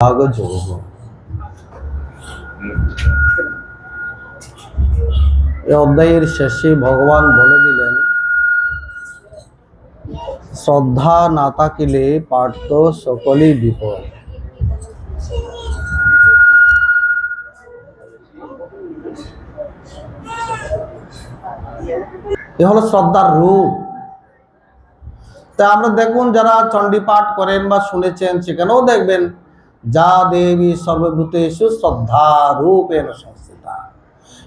যোগ। এই অধ্যায়ের শেষে ভগবান বলে দিলেন, শ্রদ্ধা না থাকিলে পার্থ সকলই বিপদ। এ হলো শ্রদ্ধার রূপ। তা আমরা দেখুন, যারা চণ্ডী পাঠ করেন বা শুনেছেন, সেখানেও দেখবেন যা দেবী সর্বভূতেষু শ্রদ্ধা রূপেণ সংস্থিতা।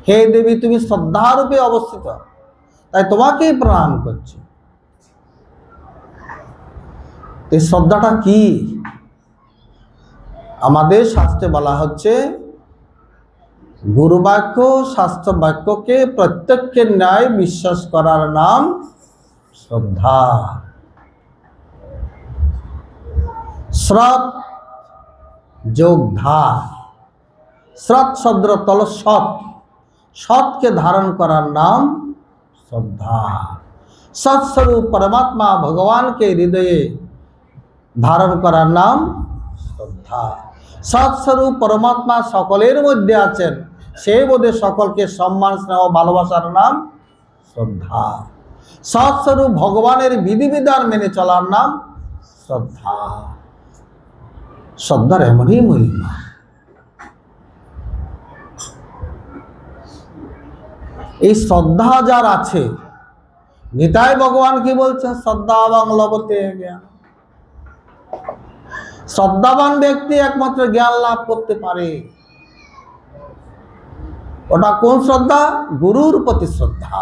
হে দেবী, তুমি শ্রদ্ধা রূপে অবস্থিত, তাই তোমাকেই প্রণাম করছি। এই শ্রদ্ধাটা কি? আমাদের শাস্ত্রে বলা হচ্ছে, গুরু বাক্য শাস্ত্র বাক্যকে প্রত্যক্ষের ন্যায় বিশ্বাস করার নাম শ্রদ্ধা। শ্রদ্ধ যোগ ধা, শ্রদ্ধ শব্দ তল সৎ, সৎকে ধারণ করার নাম শ্রদ্ধা। সৎস্বরূপ পরমাত্মা ভগবানকে হৃদয়ে ধারণ করার নাম শ্রদ্ধা। সৎস্বরূপ পরমাত্মা সকলের মধ্যে আছেন, সেই বোধে সকলকে সম্মান স্নেহ ভালোবাসার নাম শ্রদ্ধা। সৎস্বরূপ ভগবানের বিধিবিধান মেনে চলার নাম শ্রদ্ধা। শ্রদ্ধার এমনই মহিমা। এই শ্রদ্ধা যার আছে, গীতায় ভগবান কি বলছেন? শ্রদ্ধাবান লভতে জ্ঞান। শ্রদ্ধাবান ব্যক্তি একমাত্র জ্ঞান লাভ করতে পারে। ওটা কোন শ্রদ্ধা? গুরুর প্রতি শ্রদ্ধা।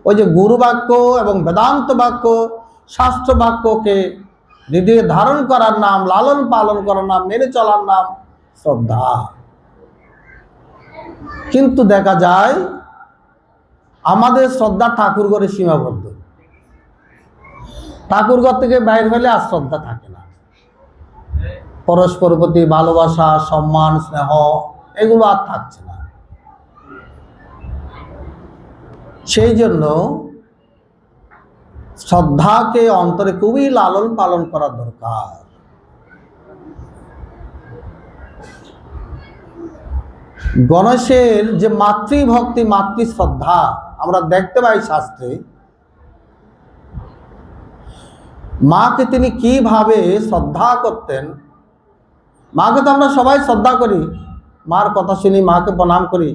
ওই যে গুরু বাক্য এবং বেদান্ত বাক্য শাস্ত্র বাক্যকে হৃদয়ে ধারণ করার নাম, লালন পালন করার নাম, মেনে চলার নাম শ্রদ্ধা। কিন্তু দেখা যায় আমাদের শ্রদ্ধা ঠাকুরঘরে সীমাবদ্ধ। ঠাকুরঘর থেকে বাইরে হলে আর শ্রদ্ধা থাকে না। পরস্পর প্রতি ভালোবাসা, সম্মান, স্নেহ এগুলো আর থাকছে না। সেই জন্য শ্রদ্ধাকে অন্তরে খুবই লালন পালন করা দরকার। গণেশের যে মাতৃভক্তি, মাতৃশ্রদ্ধা আমরা দেখতে পাই শাস্ত্রে, মাকে তিনি কিভাবে শ্রদ্ধা করতেন। মাকে তো আমরা সবাই শ্রদ্ধা করি, মার কথা শুনি, মাকে প্রণাম করি,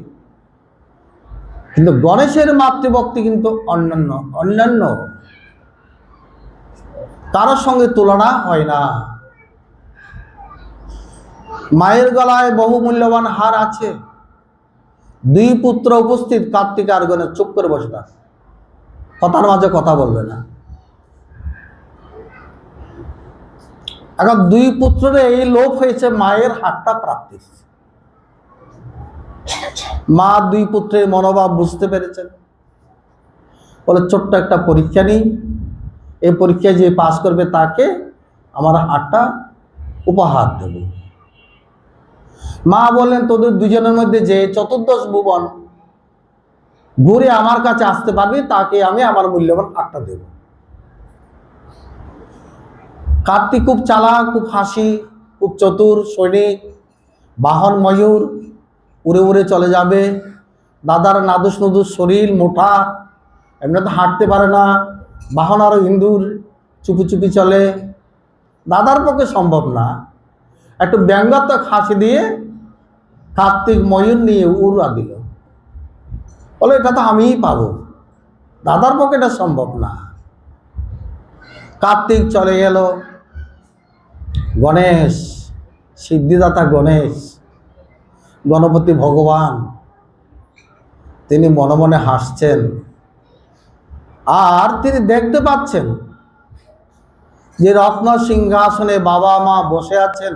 কিন্তু গণেশের মাতৃভক্তি কিন্তু অন্যান্য কারোর সঙ্গে তুলনা হয় না। মায়ের গলায় বহু মূল্যবান হার আছে। দুই পুত্র উপস্থিত, কার্তিক আর গণেশ চুপ করে বসে থাকে, কথার মাঝে কথা বলবে না। এখন দুই পুত্রের এই লোভ হয়েছে মায়ের হাতটা প্রাপ্তি। মা দুই পুত্রের মনোভাব বুঝতে পেরেছেন, বলে ছোট্ট একটা পরীক্ষা নেই, এই পরীক্ষায় যে পাস করবে তাকে আমার হাতটা উপহার দেব। মা বললেন, তোদের দুজনের মধ্যে যে চতুর্দশ ভুবন ঘুরে আমার কাছে আসতে পারবি, তাকে আমি আমার মূল্যবান হাতটা দেব। কার্তিক খুব চালাক, খুব হাসি, খুব চতুর সৈনিক, বাহন ময়ূর, উড়ে উড়ে চলে যাবে। দাদার নাদুস নদুস শরীর, মোটা, এমনি তো হাঁটতে পারে না। বাহন আরো ইন্দুর, চুপি চুপি চলে, দাদার পক্ষে সম্ভব না। একটু ব্যঙ্গাত্মক হাসি দিয়ে কার্তিক ময়ূর নিয়ে উড়া দিল, বলে এটা তো আমিই পাবো, দাদার পক্ষে এটা সম্ভব না। কার্তিক চলে গেল। গণেশ, সিদ্ধিদাতা গণেশ, গণপতি ভগবান, তিনি মনে মনে হাসছেন। আর তিনি দেখতে পাচ্ছেন যে রত্ন সিংহাসনে বাবা মা বসে আছেন,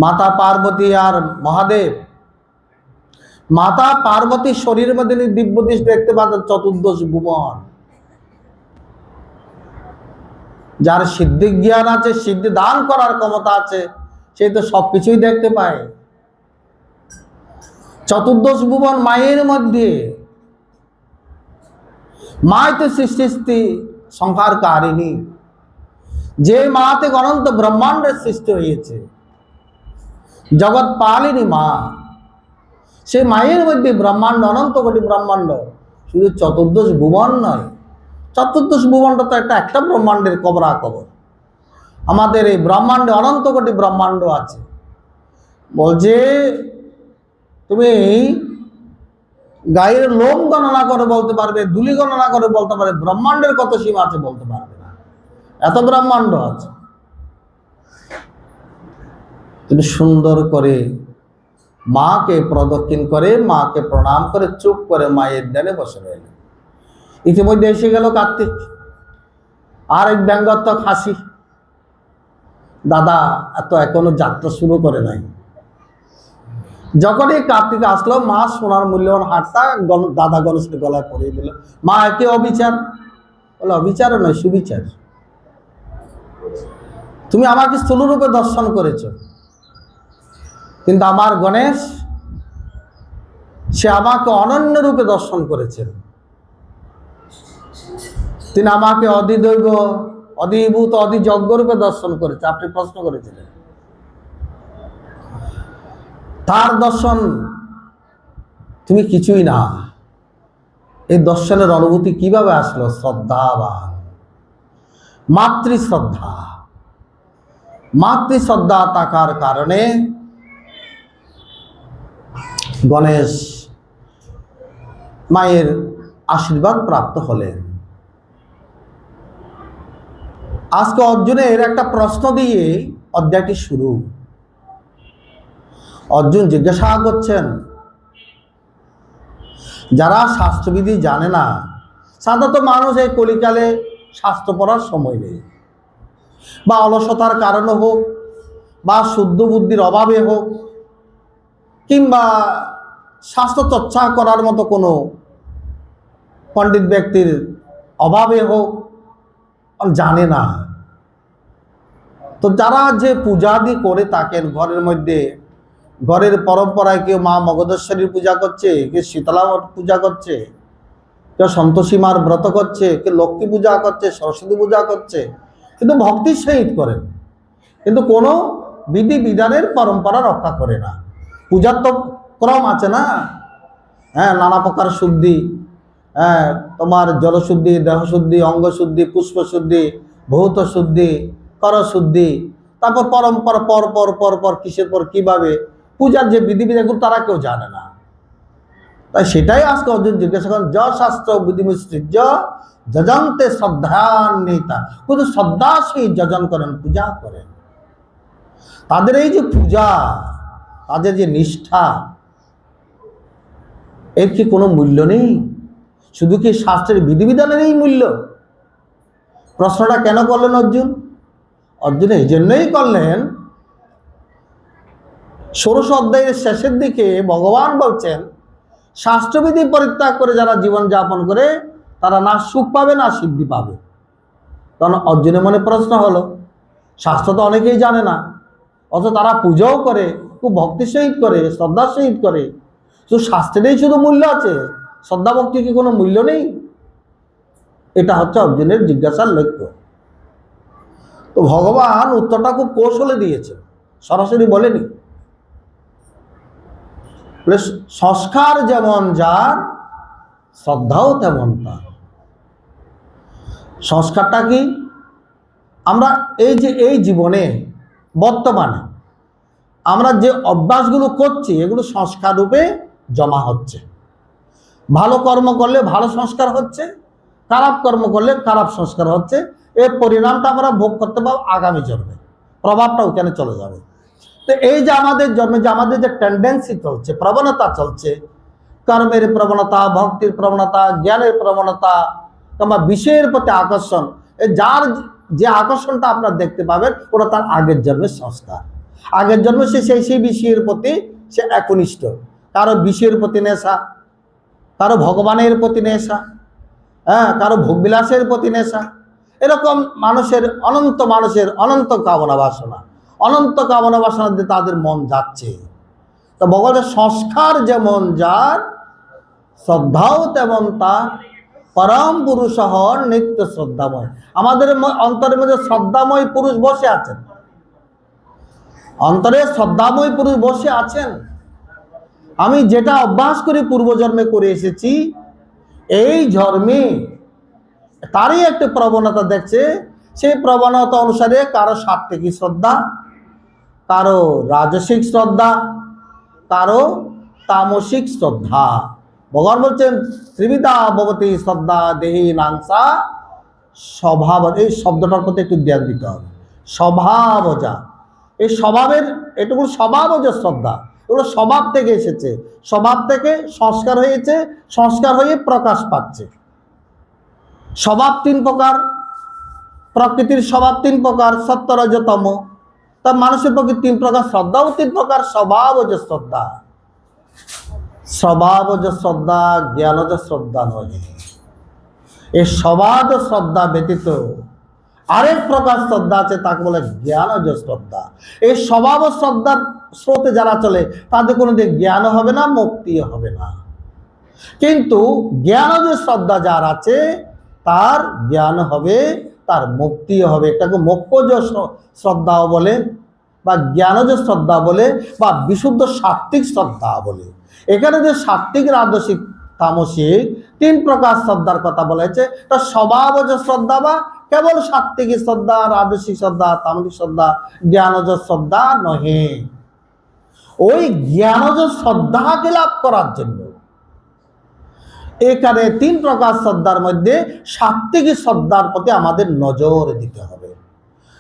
মাতা পার্বতী আর মহাদেব। মাতা পার্বতীর শরীরের মধ্যে দিব্য দৃষ্টি দেখতে পাচ্ছেন চতুর্দশ ভুবন। যার সিদ্ধি জ্ঞান আছে, সিদ্ধি দান করার ক্ষমতা আছে, সেই তো সবকিছুই দেখতে পায়। চতুর্দশ ভুবন মায়ের মধ্যে। মাই তো সৃষ্টি সংহারকারিণী, যে মা থেকে অনন্ত ব্রহ্মাণ্ডের সৃষ্টি হয়েছে, জগৎ পালিনী মা, সেই মায়ের মধ্যে ব্রহ্মাণ্ড, অনন্ত কোটি ব্রহ্মাণ্ড, শুধু চতুর্দশ ভুবন নয়। চতুর্দশ ভুবনটা তো একটা ব্রহ্মাণ্ডের কবরা কবর। আমাদের এই ব্রহ্মাণ্ডে অনন্ত কোটি ব্রহ্মাণ্ড আছে। বলছে তুমি গায়ের লোম গণনা করে বলতে পারবে, ধুলি গণনা করে বলতে পারবে, ব্রহ্মাণ্ডের কত সীমা আছে বলতে পারবে না, এত ব্রহ্মাণ্ড আছে। তুমি সুন্দর করে মাকে প্রদক্ষিণ করে, মাকে প্রণাম করে, চুপ করে মায়ের ধ্যানে বসে রইলেন। ইতিমধ্যে এসে গেল কার্তিক। আর এক ব্যঙ্গাত্মক হাসি, দাদা এত এখনো যাত্রা শুরু করে নাই। যখনই কার্তিক আসলো, মা সোনার মূল্যবান হারটা দাদা গণেশের গলায় পরিয়ে দিল। মা একে অবিচার, বলে অবিচারও নয়, সুবিচার। তুমি আমাকে স্থূলরূপে দর্শন করেছ, কিন্তু আমার গণেশ সে আমাকে অনন্য রূপে দর্শন করেছেন। তিনি আমাকে অধিদৈব, অধিভূত, অধিযজ্ঞ রূপে দর্শন করেছে। আপনি প্রশ্ন করেছিলেন তার দর্শন তুমি কিছুই না। এই দর্শনের অনুভূতি কিভাবে আসলো? শ্রদ্ধাবান, মাতৃশ্রদ্ধা। মাতৃশ্রদ্ধা থাকার কারণে গণেশ মায়ের আশীর্বাদ প্রাপ্ত হলেন। আজকে অর্জুনের একটা প্রশ্ন দিয়ে অধ্যায়টি শুরু। অর্জুন জিজ্ঞাসা করছেন, যারা শাস্ত্রবিধি জানে না, সাধারণত মানুষ এই কলিকালে শাস্ত্র পড়ার সময় নেই, বা অলসতার কারণে হোক, বা শুদ্ধ বুদ্ধির অভাবে হোক, কিংবা শাস্ত্র চর্চা করার মতো কোনো পণ্ডিত ব্যক্তির অভাবে হোক, জানে না। তো যারা যে পূজাদি করে থাকেন ঘরের মধ্যে, ঘরের পরম্পরায় কেউ মা মগধেশ্বরীর পূজা করছে, কেউ শীতলা পূজা করছে, কেউ সন্তোষী মার ব্রত করছে, কেউ লক্ষ্মী পূজা করছে, সরস্বতী পূজা করছে, কিন্তু ভক্তির সহিত করেন, কিন্তু কোনো বিধি বিধানের পরম্পরা রক্ষা করে না। পূজার তো ক্রম আছে না, হ্যাঁ, নানা প্রকার শুদ্ধি, হ্যাঁ, তোমার জলশুদ্ধি, দেহশুদ্ধি, অঙ্গশুদ্ধি, পুষ্পশুদ্ধি, ভৌত শুদ্ধি, করশুদ্ধি, তারপর পরম্পরা পর পর পর পর কিসের পর কিভাবে পূজার যে বিধিবিধানগুলো তারা কেউ জানে না। তাই সেটাই আজকে অর্জুন জিজ্ঞাসা করেন, য শাস্ত্র বিধিমিশ্রিত যজন্তে শ্রদ্ধান্বিতা, শুধু শ্রদ্ধাশীল যজন করেন, পূজা করেন। তাদের এই যে পূজা, তাদের যে নিষ্ঠা, এর কি কোনো মূল্য নেই? শুধু কি শাস্ত্রের বিধিবিধানের এই মূল্য? প্রশ্নটা কেন করলেন অর্জুন? অর্জুন এই জন্যই করলেন, 16 অধ্যায়ের শেষের দিকে ভগবান বলছেন, শাস্ত্রবিধি পরিত্যাগ করে যারা জীবন যাপন করে তারা না সুখ পাবে না সিদ্ধি পাবে। তখন অর্জুনের মনে প্রশ্ন হলো, শাস্ত্র তো অনেকেই জানে না, অথচ তারা পূজাও করে, খুব ভক্তির সহিত করে, শ্রদ্ধার সহিত করে, শুধু শাস্ত্রেরই শুধু মূল্য আছে, শ্রদ্ধা ভক্তি কি কোনো মূল্য নেই? এটা হচ্ছে অর্জুনের জিজ্ঞাসার লক্ষ্য। তো ভগবান উত্তরটা খুব কৌশলে দিয়েছে, সরাসরি বলেনি। সংস্কার যেমন যার, শ্রদ্ধাও তেমন তার। সংস্কারটা কি? আমরা এই জীবনে বর্তমানে আমরা যে অভ্যাসগুলো করছি, এগুলো সংস্কার রূপে জমা হচ্ছে। ভালো কর্ম করলে ভালো সংস্কার হচ্ছে, খারাপ কর্ম করলে খারাপ সংস্কার হচ্ছে। এর পরিণামটা আমরা ভোগ করতে পারবো আগামী জন্মে, প্রভাবটা ওখানে চলে যাবে। তো এই যে আমাদের জন্মে যে আমাদের যে টেন্ডেন্সি চলছে, প্রবণতা চলছে, কর্মের প্রবণতা, ভক্তির প্রবণতা, জ্ঞানের প্রবণতা, কিংবা বিষয়ের প্রতি আকর্ষণ, যার যে আকর্ষণটা আপনারা দেখতে পাবেন, ওটা তার আগের জন্মের সংস্কার। আগের জন্মে সেই বিষয়ের প্রতি সে একনিষ্ঠ। কারো বিষয়ের প্রতি নেশা, কারো ভগবানের প্রতি নেশা, হ্যাঁ, কারো ভোগবিলাসের প্রতি নেশা। এরকম মানুষের অনন্ত কামনা বাসনা, অনন্ত কামনা বাসনা দিয়ে তাদের মন যাচ্ছে। তো ভগবানের সংস্কার যেমন যার, শ্রদ্ধাও তেমন তার। পরম পুরুষ নিত্য শ্রদ্ধাময়। আমাদের অন্তরের মধ্যে শ্রদ্ধাময় পুরুষ বসে আছেন, অন্তরে শ্রদ্ধাময় পুরুষ বসে আছেন। আমি যেটা অভ্যাস করে পূর্বজন্মে করে এসেছি, এই জন্মে তারই একটা প্রবণতা দেখছে। সেই প্রবণতা অনুসারে কারো সাত্ত্বিকী শ্রদ্ধা, কারো রাজসিক শ্রদ্ধা, কারো তামসিক শ্রদ্ধা। ভগবান বলছেন ত্রিবিধা ভবতি শ্রদ্ধা দেহি নাংসা স্বভাব। এই শব্দটার প্রতি একটু ধ্যান দিতে হবে। স্বভাবজা, এই স্বভাবের এটুকু স্বভাবজ শ্রদ্ধা, এগুলো স্বভাব থেকে এসেছে, স্বভাব থেকে সংস্কার হয়েছে, সংস্কার হয়ে প্রকাশ পাচ্ছে। স্বভাব তিন প্রকার, প্রকৃতির স্বভাব তিন প্রকার, সত্য রজ তম। তা মানুষের পক্ষে তিন প্রকার শ্রদ্ধাও তিন প্রকার। স্বভাবজ শ্রদ্ধা, স্বভাবজ শ্রদ্ধা জ্ঞানজ শ্রদ্ধা নয়। এই স্বভাব শ্রদ্ধা ব্যতীত আরেক প্রকার শ্রদ্ধা আছে, তাকে বলে জ্ঞানজ শ্রদ্ধা। এই স্বভাব শ্রদ্ধার স্রোতে যারা চলে তাদের কোনোদিন জ্ঞান হবে না, মুক্তিও হবে না। কিন্তু জ্ঞানজ শ্রদ্ধা যার আছে তার জ্ঞান হবে, তার মুক্তিও হবে। এটাকে মোক্ষজ শ্রদ্ধাও বলে, বা জ্ঞানজ শ্রদ্ধা বলে, বা বিশুদ্ধ সাত্ত্বিক শ্রদ্ধা বলে। এখানে যে সাত্ত্বিক, রাজসিক, তামসিক তিন প্রকার শ্রদ্ধার কথা বলেছে, তা স্বভাবজ শ্রদ্ধা বা কেবল সাত্ত্বিক শ্রদ্ধা, রাজসিক শ্রদ্ধা, তামসিক শ্রদ্ধা, জ্ঞানজ শ্রদ্ধা নহে। ওই জ্ঞানজ শ্রদ্ধাকে লাভ করার জন্য এখানে তিন প্রকার শ্রদ্ধার মধ্যে সাত্ত্বিক শ্রদ্ধার প্রতি আমাদের নজর দিতে হবে।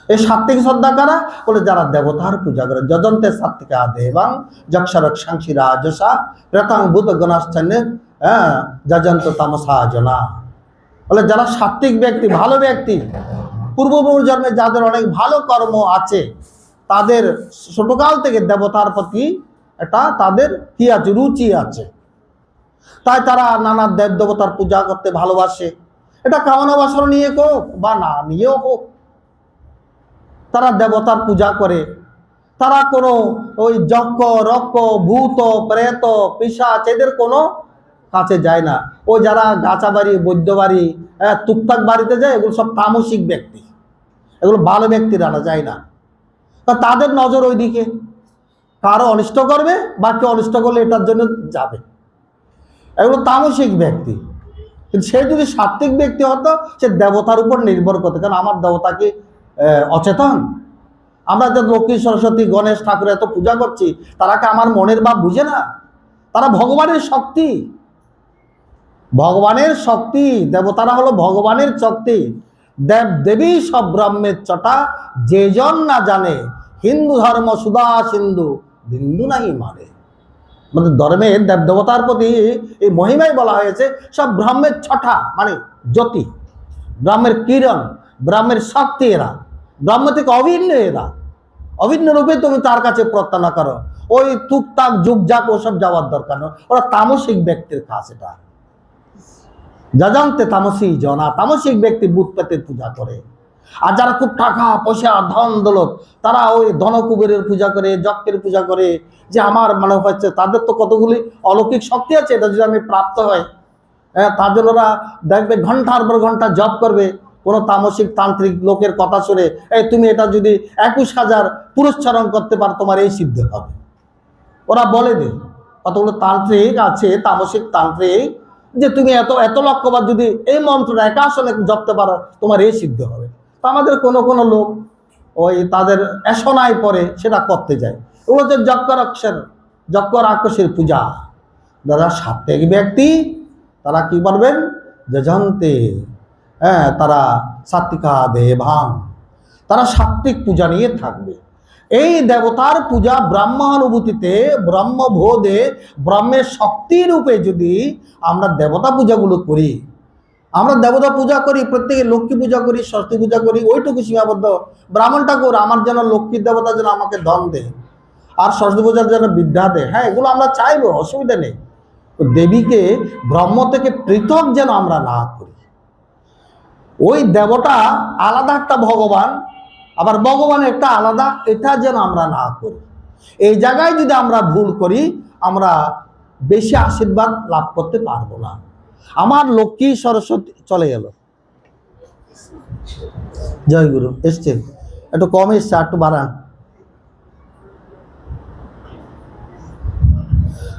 এই সাত্ত্বিক শ্রদ্ধা কারা বলে? যারা দেবতার পূজা করে। যজন্তে সাত্ত্বিকা দেবাং যক্ষরক্ষাংসি রাজসা প্রেতাং ভূত গণাশ্চন্য যজন্ত তামসা জনা। বলে যারা সাত্ত্বিক ব্যক্তি, ভালো ব্যক্তি, পূর্বপূর্ব জন্মে যাদের অনেক ভালো কর্ম আছে, তাদের ছোটকাল থেকে দেবতার প্রতি এটা তাদের কি আছে, রুচি আছে। তাই তারা নানা দেব দেবতার পূজা করতে ভালোবাসে। এটা কামনা বাসনা নিয়ে হোক বা না নিয়েও হোক, তারা দেবতার পূজা করে। তারা কোনো ওই যক্ষ রক্ষ ভূত প্রেত পিশাচ এদের কোনো কাছে যায় না। ও যারা গাছা বাড়ি, বৈদ্য বাড়ি, টুকটাক বাড়িতে যায়, এগুলো সব তামসিক ব্যক্তি, এগুলো ভালো ব্যক্তিরা না, যায় না। তা তাদের নজর ওই দিকে, কারো অনিষ্ট করবে বা কেউ অনিষ্ট করলে এটার জন্য যাবে। এগুলো তামসিক ব্যক্তি। কিন্তু সে যদি সাত্ত্বিক ব্যক্তি হতো, সে দেবতার উপর নির্ভর করতো। কারণ আমার দেবতা কি অচেতন? আমরা যে লক্ষ্মী, সরস্বতী, গণেশ ঠাকুর এত পূজা করছি, তারা কি আমার মনের ভাব বুঝে না? তারা ভগবানের শক্তি, ভগবানের শক্তি। দেবতারা হলো ভগবানের শক্তি। দেব দেবী সব ব্রহ্মের চটা, যে জন না জানে হিন্দু ধর্ম সুদা সিন্ধু বিন্দু নাই মানে। মানে ধর্মের দেব দেবতার প্রতি এই মহিমাই বলা হয়েছে সব ব্রহ্মের ছটা, মানে জ্যোতি, ব্রহ্মের কিরণ, ব্রহ্মের শক্তি। এরা ব্রহ্ম থেকে অভিন্ন, এরা অভিন্ন রূপে তুমি তার কাছে প্রার্থনা করো। ওই টুকটাক যুগজাক ওসব যাওয়ার দরকার নয়। ওরা তামসিক ব্যক্তির কাজ। এটা যজন্তে তামসী জনা, তামসিক ব্যক্তি ভূত প্রেতের পূজা করে। আর যারা খুব টাকা পয়সা ধন দৌলত, তারা ওই ধনকুবেরের পূজা করে, যজ্ঞের পূজা করে। যে আমার মনে হচ্ছে তাদের তো কতগুলি অলৌকিক শক্তি আছে, এটা যদি আমি প্রাপ্ত হয়, তার জন্য ওরা দেখবে ঘন্টার পর ঘন্টা জপ করবে। কোনো তামসিক তান্ত্রিক লোকের কথা শুনে, এই তুমি এটা যদি 21,000 পুরস্চরণ করতে পারো, তোমার এই সিদ্ধ হবে। ওরা বলে দে, কতগুলো তান্ত্রিক আছে, তামসিক তান্ত্রিক, যে তুমি এত এত লক্ষবার যদি এই মন্ত্রটা একাশনে জপতে পারো, তোমার এই সিদ্ধ হবে। তো আমাদের কোনো কোনো লোক ওই তাদের এসনায় পরে সেটা করতে যায়। ওগুলো হচ্ছে যজ্ঞ রাক্ষসের পূজা। যারা সাত্ত্বিক ব্যক্তি তারা কি করবেন? যজন্তে, তারা সাত্ত্বিকা দেবাং, তারা সাত্ত্বিক পূজা নিয়ে থাকবে। এই দেবতার পূজা ব্রহ্মানুভূতিতে, ব্রহ্মবোধে, ব্রহ্মের শক্তি রূপে যদি আমরা দেবতা পূজাগুলো করি, আমরা দেবতা পূজা করি, প্রত্যেকে লক্ষ্মী পূজা করি, সরস্বতী পূজা করি, ওইটুকু সীমাবদ্ধ। ব্রাহ্মণ ঠাকুর আমার যেন লক্ষ্মীর দেবতা যেন আমাকে ধন দেয়, আর সরস্বতী পূজার যেন বিদ্যা দেয়। হ্যাঁ, এগুলো আমরা চাইবো, অসুবিধা নেই। দেবীকে ব্রহ্ম থেকে পৃথক যেন আমরা না করি। ওই দেবতা আলাদা একটা ভগবান, আবার ভগবান একটা আলাদা, এটা যেন আমরা না করি। এই জায়গায় যদি আমরা ভুল করি, আমরা বেশি আশীর্বাদ লাভ করতে পারবো না। আমার লক্ষ্মী সরস্বতী চলে গেল। জয় গুরু এসছে, একটু কম এসছে, একটু বাড়ান।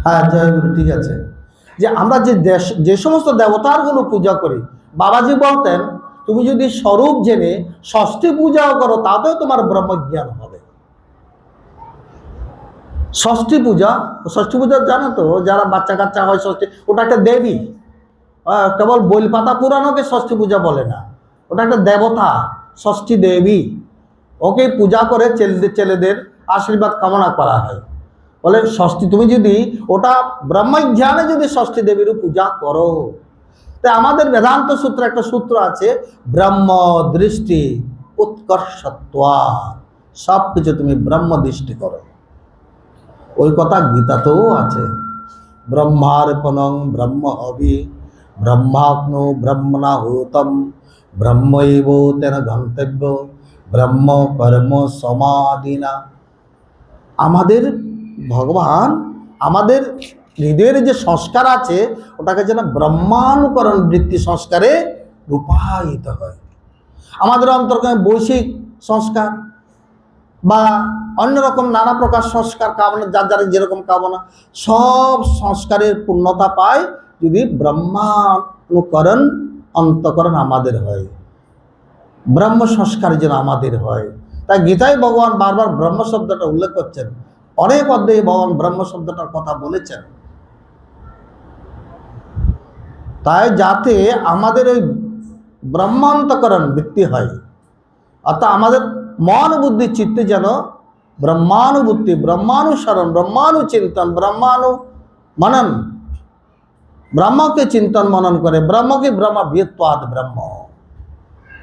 হ্যাঁ জয় গুরু, ঠিক আছে। যে আমরা যে সমস্ত দেবতারগুলো পূজা করি, বাবাজি বলতেন তুমি যদি স্বরূপ জেনে ষষ্ঠী পূজাও করো তাতেও তোমার ব্রহ্মজ্ঞান হবে। ষষ্ঠী পূজা জানো তো, যারা বাচ্চা কাচ্চা হয় ষষ্ঠী, ওটা একটা দেবী। কেবল বইলপাতা পুরানোকে ষষ্ঠী পূজা বলে না, ওটা একটা দেবতা, ষষ্ঠী দেবী। ওকে পূজা করে ছেলেদের আশীর্বাদ কামনা করা হয়। বলে ষষ্ঠী, তুমি যদি ওটা ব্রহ্মজ্ঞানে যদি ষষ্ঠী দেবীর পূজা করো, তাই আমাদের বেদান্ত সূত্রে একটা সূত্র আছে, ব্রহ্ম দৃষ্টি উৎকর্ষত্বা, সব কিছু তুমি ব্রহ্ম দৃষ্টি করো। ওই কথা গীতাতেও আছে, ব্রহ্মার্পণং ব্রহ্ম হবি ব্রহ্মাগ্নো ব্রহ্মণাহুতম ব্রহ্মৈব তেন গন্তব্য ব্রহ্ম কর্ম সমাধিনা। আমাদের ভগবান আমাদের হৃদয়ের যে সংস্কার আছে ওটাকে যেন ব্রহ্মানুকরণ বৃত্তি সংস্কারে রূপায়িত হয়। আমাদের অন্তর্গত বৈশ্বিক সংস্কার বা অন্যরকম নানা প্রকার সংস্কার কামনা, যার যার যেরকম কামনা, সব সংস্কারের পূর্ণতা পায় যদি ব্রহ্মানুকরণ অন্তঃকরণ আমাদের হয়, ব্রহ্ম সংস্কার যেন আমাদের হয়। তাই গীতায় ভগবান বারবার ব্রহ্ম শব্দটা উল্লেখ করছেন, অনেক অধ্যায়ে ভগবান ব্রহ্ম শব্দটার কথা বলেছেন। তাই যাতে আমাদের ওই ব্রহ্মান্তকরণ বৃত্তি হয়, অর্থাৎ আমাদের মন বুদ্ধি চিত্তে যেন ব্রহ্মানুভূতি, ব্রহ্মানুসরণ, ব্রহ্মানুচিন্তন, ব্রহ্মানু মনন, ব্রহ্মকে চিন্তন মনন করে, ব্রহ্মকে ব্রহ্মবিত্বাদ ব্রহ্ম,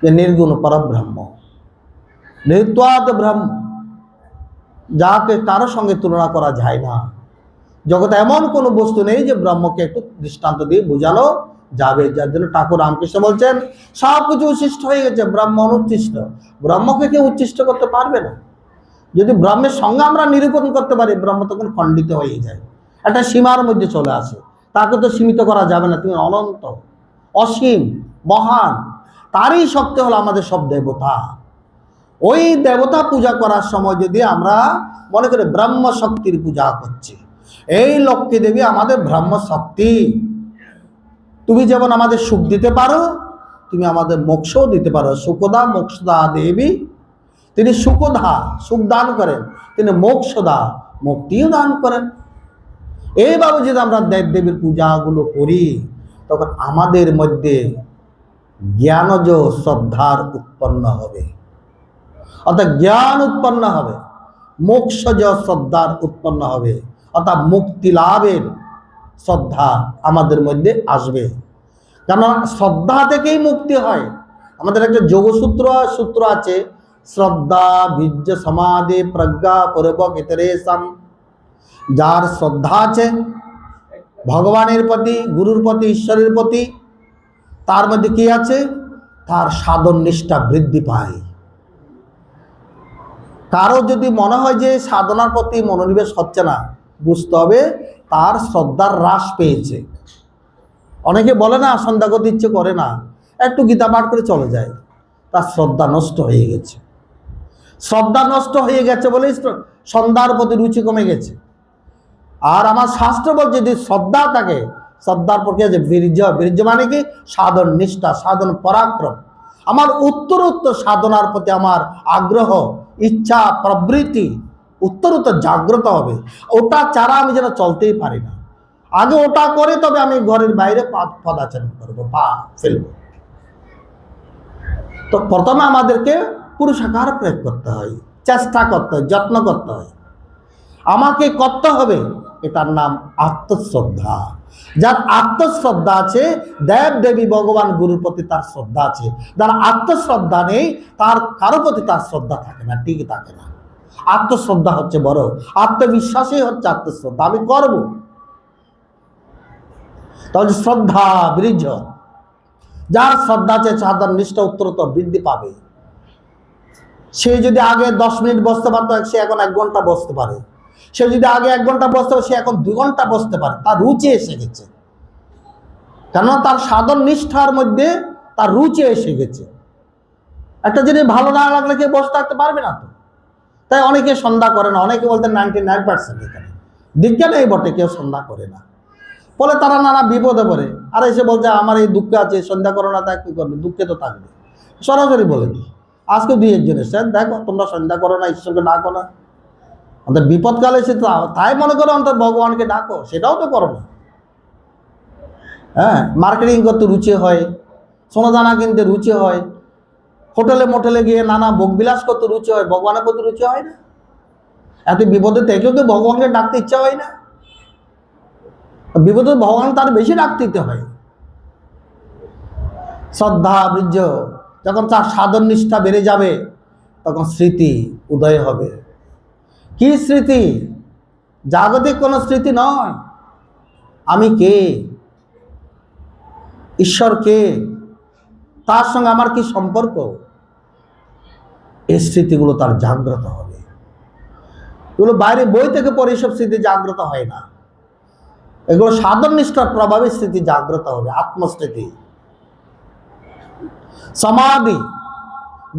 যে নির্গুণ পরব্রহ্ম, নিত্বাদ ব্রহ্ম, যাকে কারোর সঙ্গে তুলনা করা যায় না। জগতে এমন কোনো বস্তু নেই যে ব্রহ্মকে একটু দৃষ্টান্ত দিয়ে বোঝানো যাবে। যার জন্য ঠাকুর রামকৃষ্ণ বলছেন সব কিছু উচ্ছিষ্ট হয়ে গেছে, ব্রহ্ম অনুচ্ছিষ্ট। ব্রহ্মকে কেউ উচ্ছিষ্ট করতে পারবে না। যদি ব্রহ্মের সঙ্গে আমরা নিরূপণ করতে পারি, ব্রহ্ম তখন খণ্ডিত হয়ে যায়, একটা সীমার মধ্যে চলে আসে। তাকে তো সীমিত করা যাবে না, তিনি অনন্ত, অসীম, মহান। তারই শক্তি হলো আমাদের সব দেবতা। ওই দেবতা পূজা করার সময় যদি আমরা মনে করি ব্রহ্ম শক্তির পূজা করছি, এই লক্ষ্মী দেবী আমাদের ব্রহ্ম শক্তি, তুমি যেমন আমাদের সুখ দিতে পারো, তুমি আমাদের মোক্ষও দিতে পারো। সুখদা মোক্ষদা দেবী, তিনি সুখদা, সুখ দান করেন, তিনি মোক্ষদা, মুক্তিও দান করেন। এইভাবে যদি আমরা দেব দেবীর পূজাগুলো করি, তখন আমাদের মধ্যে জ্ঞানজ শ্রদ্ধার উৎপন্ন হবে, অর্থাৎ জ্ঞান উৎপন্ন হবে, মোক্ষজ শ্রদ্ধার উৎপন্ন হবে, অর্থাৎ মুক্তি লাভের শ্রদ্ধা আমাদের মধ্যে আসবে। কেননা শ্রদ্ধা থেকেই মুক্তি হয়। আমাদের একটা যোগসূত্র আছে, শ্রদ্ধা বীর্য সমাধি প্রজ্ঞা পূর্বক ইতরেশম। যার শ্রদ্ধা আছে ভগবানের প্রতি, গুরুর প্রতি, ঈশ্বরের প্রতি, তার মধ্যে কি আছে, তার সাধন নিষ্ঠা বৃদ্ধি পায়। কারো যদি মনে হয় যে সাধনার প্রতি মনোনিবেশ হচ্ছে না, বুঝতে হবে তার শ্রদ্ধার হ্রাস পেয়েছে। অনেকে বলে না সন্ধ্যা করতে ইচ্ছে করে না, একটু গীতা পাঠ করে চলে যায়, তার শ্রদ্ধা নষ্ট হয়ে গেছে। শ্রদ্ধা নষ্ট হয়ে গেছে বলেই সন্ধ্যার প্রতি রুচি কমে গেছে। আর আমার শাস্ত্র বলছে যদি শ্রদ্ধা থাকে, শ্রদ্ধার পর কি আছে, বীর্য। বীর্য মানে কি, সাধন নিষ্ঠা, সাধন পরাক্রম। আমার উত্তরোত্তর সাধনার প্রতি আমার আগ্রহ, ইচ্ছা, প্রবৃত্তি উত্তরোত্তর জাগ্রত হবে। ওটা ছাড়া আমি যেন চলতেই পারি না। আগে ওটা করে তবে আমি ঘরের বাইরে পদাচরণ করবো, পা ফেলবো। তো প্রথমে আমাদেরকে পুরুষাকার প্রয়োগ করতে হয়, চেষ্টা করতে হয়, যত্ন করতে হয়, আমাকে করতে হবে। এটার নাম আত্মশ্রদ্ধা। যার আত্মশ্রদ্ধা আছে, দেব দেবী ভগবান গুরুর প্রতি তার শ্রদ্ধা আছে। যার আত্মশ্রদ্ধা নেই, তার কারো প্রতি তার শ্রদ্ধা থাকে না, টিকে থাকে না। আত্মশ্রদ্ধা হচ্ছে বড়, আত্মবিশ্বাসই হচ্ছে আত্মশ্রদ্ধা। আমি করব, তাহলে শ্রদ্ধা বীর্য। যার শ্রদ্ধা আছে সাধন নিষ্ঠা উত্তরোত্তর বৃদ্ধি পাবে। সে যদি আগে 10 মিনিট বসতে পারতো, সে এখন 1 ঘন্টা বসতে পারে। সে যদি আগে 1 ঘন্টা বসতে পারে, সে এখন 2 ঘন্টা বসতে পারে। তার রুচি এসে গেছে। কেননা তার সাধন নিষ্ঠার মধ্যে তার রুচি এসে গেছে। একটা জিনিস ভালো না লাগলে কেউ বসে থাকতে পারবে না তো। তাই অনেকে সন্ধ্যা করে না, অনেকে বলতে 99% এখানে দীক্ষা নেই বটে, কেউ সন্ধ্যা করে না, বলে তারা নানা বিপদে পড়ে। আর এসে বলছে আমার এই দুঃখ আছে, সন্ধ্যা করো না, তাই কি করবে, দুঃখে তো থাকবে। সরাসরি বলে দিই, আজকে দুই একজন এসে দেখো তোমরা সন্ধ্যা করো না, ঈশ্বরকে ডাকো না, অন্তত বিপদকালে এসে তাই মনে করো অন্তত ভগবানকে ডাকো, সেটাও তো করো না। হ্যাঁ, মার্কেটিং করতে রুচি হয়, সোনা দানা কিনতে রুচি হয়, হোটেলে মোটেলে গিয়ে নানা ভোগবিলাস করতে রুচি হয়, ভগবানের প্রতি রুচি হয় না? এত বিপদে থেকেও তো ভগবানকে ডাকতে ইচ্ছা হয় না? বিপদে ভগবান তার বেশি ডাকতে দিতে হয়। শ্রদ্ধা বীর্য, যখন তার সাধন নিষ্ঠা বেড়ে যাবে তখন স্মৃতি উদয় হবে। কি স্মৃতি? জাগতিক কোনো স্মৃতি নয়। আমি কে, ঈশ্বর কে, তার সঙ্গে আমার কি সম্পর্ক, এই স্মৃতিগুলো তার জাগ্রত হবে। এগুলো বাইরে বই থেকে পড়ে এসব স্মৃতি জাগ্রত হয় না, এগুলো সাধন নিষ্ঠার প্রভাবে স্মৃতি জাগ্রত হবে, আত্মস্মৃতি। সমাধি,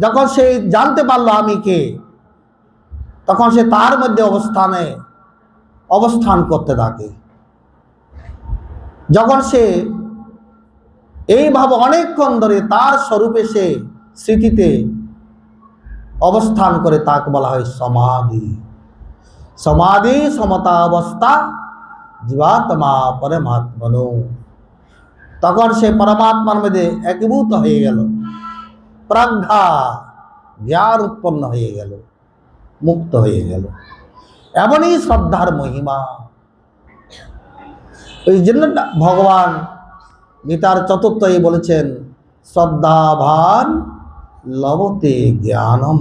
যখন সে জানতে পারলো আমি কে, তখন সে তার মধ্যে অবস্থান করতে থাকে। যখন সে এইভাবে অনেকক্ষণ ধরে তার স্বরূপে সে স্মৃতিতে অবস্থান করে, তাকে বলা হয় সমাধি। সমাধি সমতা অবস্থা জীবাত্মা পরমাত্মনো। তখন সে পরমাত্মার মধ্যে একীভূত হয়ে গেল, প্রজ্ঞা জ্ঞান উৎপন্ন হয়ে গেল, মুক্ত হয়ে গেল। এমনই শ্রদ্ধার মহিমা। ওই জন্য ভগবান গীতার চতুর্থই বলেছেন, শ্রদ্ধাভান লভতে জ্ঞানম।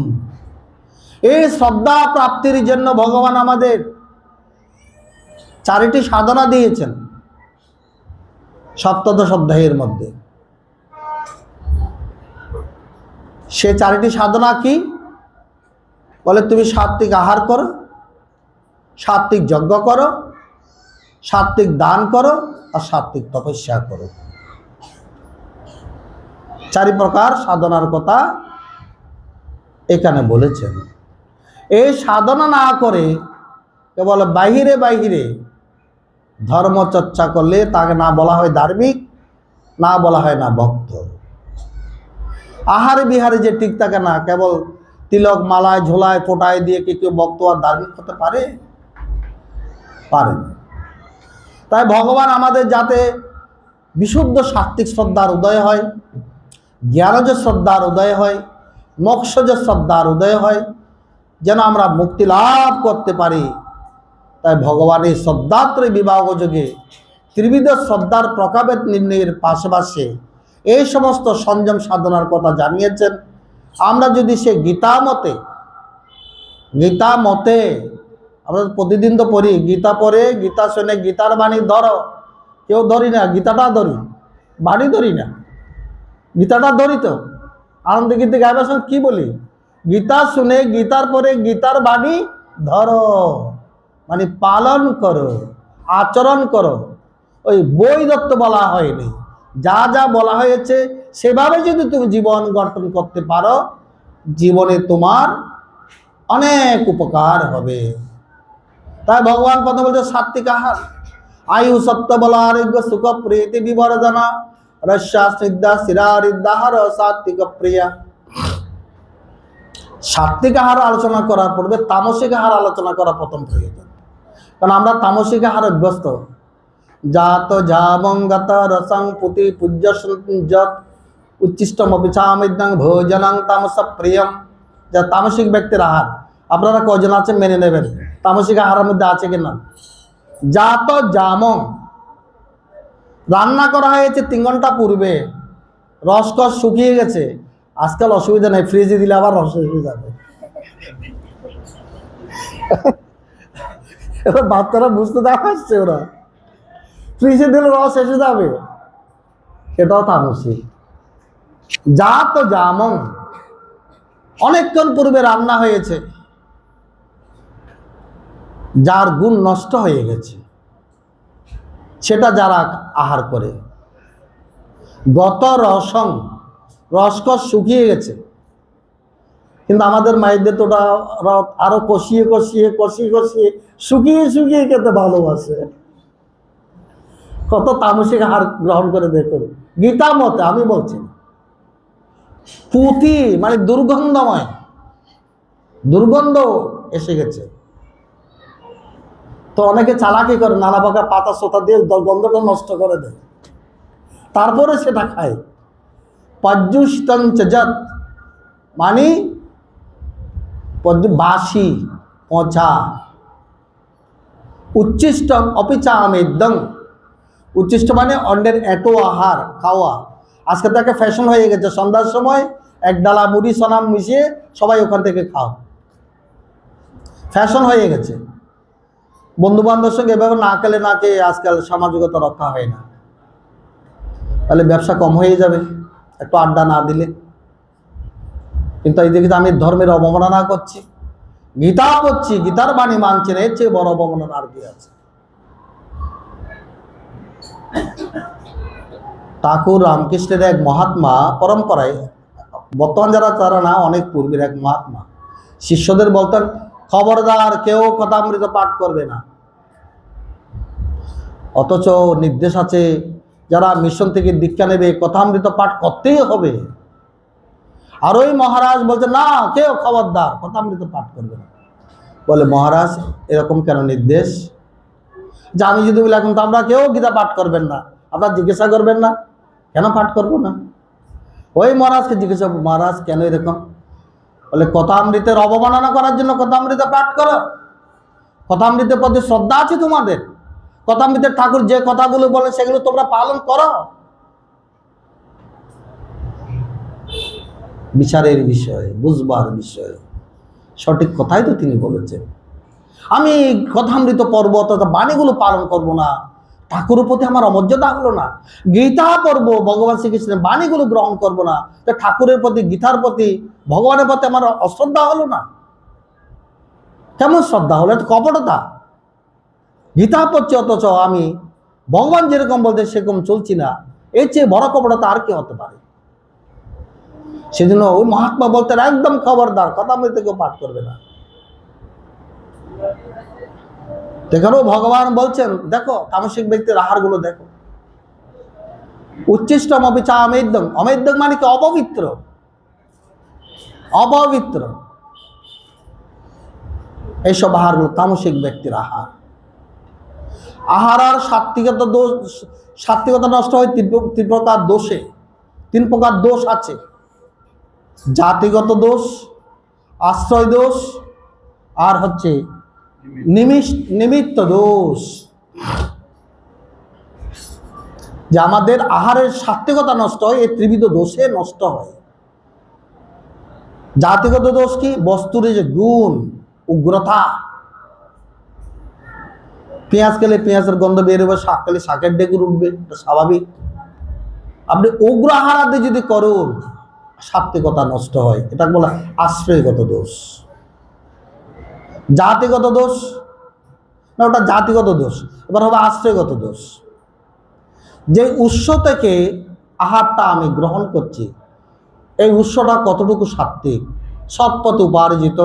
এই শ্রদ্ধা প্রাপ্তির জন্য ভগবান আমাদের চারিটি সাধনা দিয়েছেন সপ্তদশ অধ্যায়ের মধ্যে। সে চারিটি সাধনা কি বলে? তুমি সাত্বিক আহার করো, সাত্বিক যজ্ঞ করো, সাত্বিক দান করো, আর সাত্বিক তপস্যা করো। চারি প্রকার সাধনার কথা এখানে বলেছেন। এই সাধনা না করে কেবল বাহিরে বাহিরে ধর্ম চর্চা করলে তাকে না বলা হয় ধার্মিক, না বলা হয় না ভক্ত। আহারে বিহারে যে ঠিক থাকে না, কেবল তিলক মালায় ঝোলায় ফোটায় দিয়ে কি কেউ ভক্ত আর ধার্মিক হতে পারে? পারে না। তাই ভগবান আমাদের যাতে বিশুদ্ধ সাত্বিক শ্রদ্ধার উদয় হয়, জ্ঞানজ শ্রদ্ধার উদয় হয়, মোক্ষজ শ্রদ্ধার উদয় হয়, যেন আমরা মুক্তি লাভ করতে পারি, তাই ভগবান এই শ্রদ্ধাত্রয় বিভাগ যোগে ত্রিবিধ শ্রদ্ধার প্রকারভেদ নির্ণয়ের পাশাপাশি এই সমস্ত সংযম সাধনার কথা জানিয়েছেন। আমরা যদি সে গীতা মতে আমরা প্রতিদিন তো পড়ি, গীতা পড়ে গীতা শুনে গীতার বাণী ধরো, কেউ ধরি না, গীতাটা ধরি, বাণী ধরি না, গীতাটা ধরি তো। আনন্দ গীতে গাইবার সঙ্গে কি বলি? গীতা শুনে গীতার পরে গীতার বাণী ধরো, মানে পালন করো, আচরণ করো। ওই বই দত্ত বলা হয়নি, যা যা বলা হয়েছে সেভাবে যদি তুমি জীবন গঠন করতে পারো, জীবনে তোমার অনেক উপকার হবে। তাই ভগবান কথা বলছে সাত্বিক আহার, আয়ু সত্য বল আরোগ্য সুখ প্রীতি বিবর্ধনা রস্যা স্নিগ্ধা শিরারিদ্দাহার সাত্বিক প্রিয়া। সাত্বিক আহার আলোচনা করার পূর্বে তামসিক আহার আলোচনা করা প্রথম প্রয়োজন। কারণ আমরা তামসিক আহার অভ্যস্ত। জাত জামঙ্গত রসং পুতি পূজ্য যত উচ্ছিষ্টম অপিচামিদং ভোজনং তামস প্রিয়ম। যা তামসিক ব্যক্তির আহার। আপনারা কজন আছেন মেনে নেবেন তামসিক আহারের মধ্যে আছে কিনা? জাত জামং, রান্না করা হয়েছে 3 ঘন্টা পূর্বে, রসকস শুকিয়ে গেছে, আজকাল অসুবিধা নেই, ফ্রিজে দিলে আবার রস হয়ে যাবে। এবার বাচ্চারা বুঝতে দেখা আসছে, ওরা ফ্রিজে দিলে রস এসে যাবে, সেটাও তামসিক। জাত জামং, অনেকক্ষণ পূর্বে রান্না হয়েছে, যার গুণ নষ্ট হয়ে গেছে, সেটা যারা আহার করে, গত রসং, রসকস শুকিয়ে গেছে। কিন্তু আমাদের মায়েদের তো ওটা আরো কষিয়ে কষিয়ে কষিয়ে কষিয়ে শুকিয়ে শুকিয়ে খেতে ভালোবাসে। কত তামসিক আহার গ্রহণ করে দেখুন। গীতা মতে আমি বলছি, পুঁথি মানে দুর্গন্ধময়, দুর্গন্ধ এসে গেছে। তো অনেকে চালাকি করে, নানা প্রকার পাতা সোতা দিয়ে গন্ধটা নষ্ট করে দেয়, তারপরে সেটা খায়। পর্যুস্তঞ্চজত মানে বাসি, পচা। উচ্ছিষ্টম অপিচামেদং, উচ্ছিষ্ট মানে অন্যের এঁটো আহার খাওয়া। আজকে তো একটা ফ্যাশন হয়ে গেছে, সন্ধ্যার সময় এক ডালা মুড়ি সোনাম মিশিয়ে সবাই ওখান থেকে খাও, ফ্যাশন হয়ে গেছে। বন্ধু বান্ধবের সঙ্গে এভাবে না খেলে না খেয়ে আজকাল সামাজিকতা রক্ষা হয় না। তাহলে ব্যবসা কম হয়ে যাবে একটু আড্ডা না দিলে। কিন্তু এই দিকে আমি ধর্মের অবমাননা করছি, গীতা পড়ছি, গীতার বাণী মানছি না, এর চেয়ে বড় অবমাননা আর কি আছে। ঠাকুর রামকৃষ্ণের এক মহাত্মা পরম্পরায়, বর্তমান যারা তারা না, অনেক পূর্বের এক মহাত্মা শিষ্যদের বলতেন, খবরদার কেউ কথামৃত পাঠ করবে না। অথচ নির্দেশ আছে যারা মিশন থেকে দীক্ষা নেবে কথামৃত পাঠ করতেই হবে। আর ওই মহারাজ বলছে না, কেউ খবরদার কথামৃত পাঠ করবে না। বলে মহারাজ এরকম কেন নির্দেশ? যে আমি যদি বলি এখন তো আমরা কেউ গীতা পাঠ করবেন না, আপনারা জিজ্ঞাসা করবেন না কেন পাঠ করবো না? ওই মহারাজকে জিজ্ঞাসা, মহারাজ কেন এরকম? বলে কথামৃতের অবমাননা করার জন্য কথামৃত পাঠ করো? কথামৃতের প্রতি শ্রদ্ধা আছে তোমাদের? কথামৃতের ঠাকুর যে কথাগুলো বলে সেগুলো তোমরা পালন করো? বিচারের বিষয়, বুঝবার বিষয়, সঠিক কথাই তো তিনি বলেছেন। আমি কথামৃত পর্ব অর্থাৎ বাণীগুলো পালন করব না, ঠাকুরের প্রতি আমার অমর্যাদা হলো না। গীতা পর্ব ভগবান শ্রীকৃষ্ণের বাণীগুলো গ্রহণ করব না, তো ঠাকুরের প্রতি, গীতার প্রতি, ভগবানের প্রতি আমার অশ্রদ্ধা হলো না। কেমন শ্রদ্ধা হলো? এটা কপটতা। গীতা পড়ছি অথচ আমি ভগবান যেরকম বলতে সেরকম চলছি না, এর চেয়ে বড় কপটতা আর কি হতে পারে? সেজন্য ওই মহাত্মা বলতেন একদম খবরদার কথামৃত কেউ পাঠ করবে না। এখানেও ভগবান বলছেন, দেখো তামসিক ব্যক্তির আহারগুলো দেখো। উচ্ছিষ্টম অপিচা অমেদ্যম, অমেদ্যম মানে কি? অপবিত্র, অপবিত্র এইসব আহারগুলো তামসিক ব্যক্তির আহার। আহার আর সাত্বিকতা দোষ, সাত্বিকতা নষ্ট হয় তিন প্রকার দোষে। তিন প্রকার দোষ আছে: জাতিগত দোষ, আশ্রয় দোষ, আর হচ্ছে নিমিত্ত দোষ। যে আমাদের আহারের সাত্বিকতা নষ্ট হয়, এই ত্রিবিধ দোষে নষ্ট হয়। জাতিগত দোষ কি? বস্তুর যে গুণ, উগ্রতা। পেঁয়াজ খেলে পেঁয়াজের গন্ধ বেরোবে, শাক খেলে শাকের ডেকুর উঠবে, এটা স্বাভাবিক। আপনি উগ্র আহার আদি যদি করুন, সাত্বিকতা নষ্ট হয়, এটা বলা আশ্রয়গত দোষ। জাতিগত দোষ না, ওটা জাতিগত দোষ। এবার হবে আশ্রয়গত দোষ। যে উৎস থেকে আহারটা আমি গ্রহণ করছি, এই উৎসটা কতটুকু সাত্বিক, সৎপথে উপার্জিত,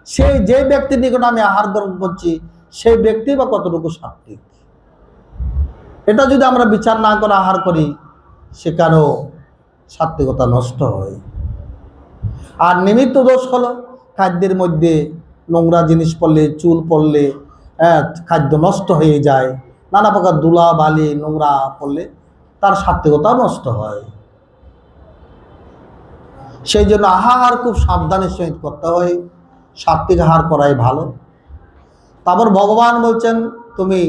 সেই যে ব্যক্তির নিকট আমি আহার গ্রহণ করছি সেই ব্যক্তি বা কতটুকু সাত্বিক, এটা যদি আমরা বিচার না করে আহার করি, সেখানেও সাত্বিকতা নষ্ট হয়। আর নিমিত্ত দোষ হলো খাদ্যের মধ্যে নোংরা জিনিস পড়লে, চুল পড়লে খাদ্য নষ্ট হয়ে যায়, নানা প্রকার ধুলা বালি নোংরা পড়লে তার সাত্বিকতা নষ্ট হয়। সেই জন্য আহার খুব সাবধানের সহিত করতে হয়, সাত্বিক আহার করাই ভালো। তারপর ভগবান বলছেন তুমি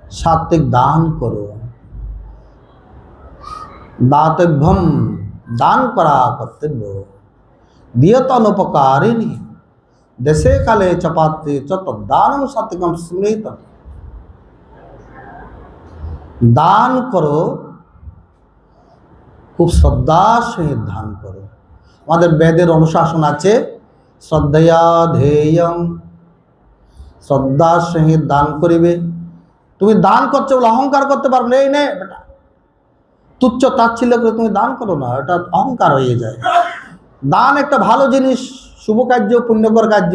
সাত্বিক দান করো। দাতব্যম, দান করা কর্তব্য। দিয়ত অনুপকারিণী দেশে কালে চপাতে চত দানম সাত্বিকম স্মৃত। দান করো, খুব শ্রদ্ধার সহিত দান করো। আমাদের বেদের অনুশাসন আছে শ্রদ্ধয়া ধেয়ং, শ্রদ্ধার সহিত দান করিবে। তুমি দান করছো বলে অহংকার করতে পারবে না, এই নে বেটা তুচ্ছ তাচ্ছিল্য করে তুমি দান করো না, এটা অহংকার হয়ে যায়। দান একটা ভালো জিনিস, শুভ কার্য, পুণ্যকর কার্য।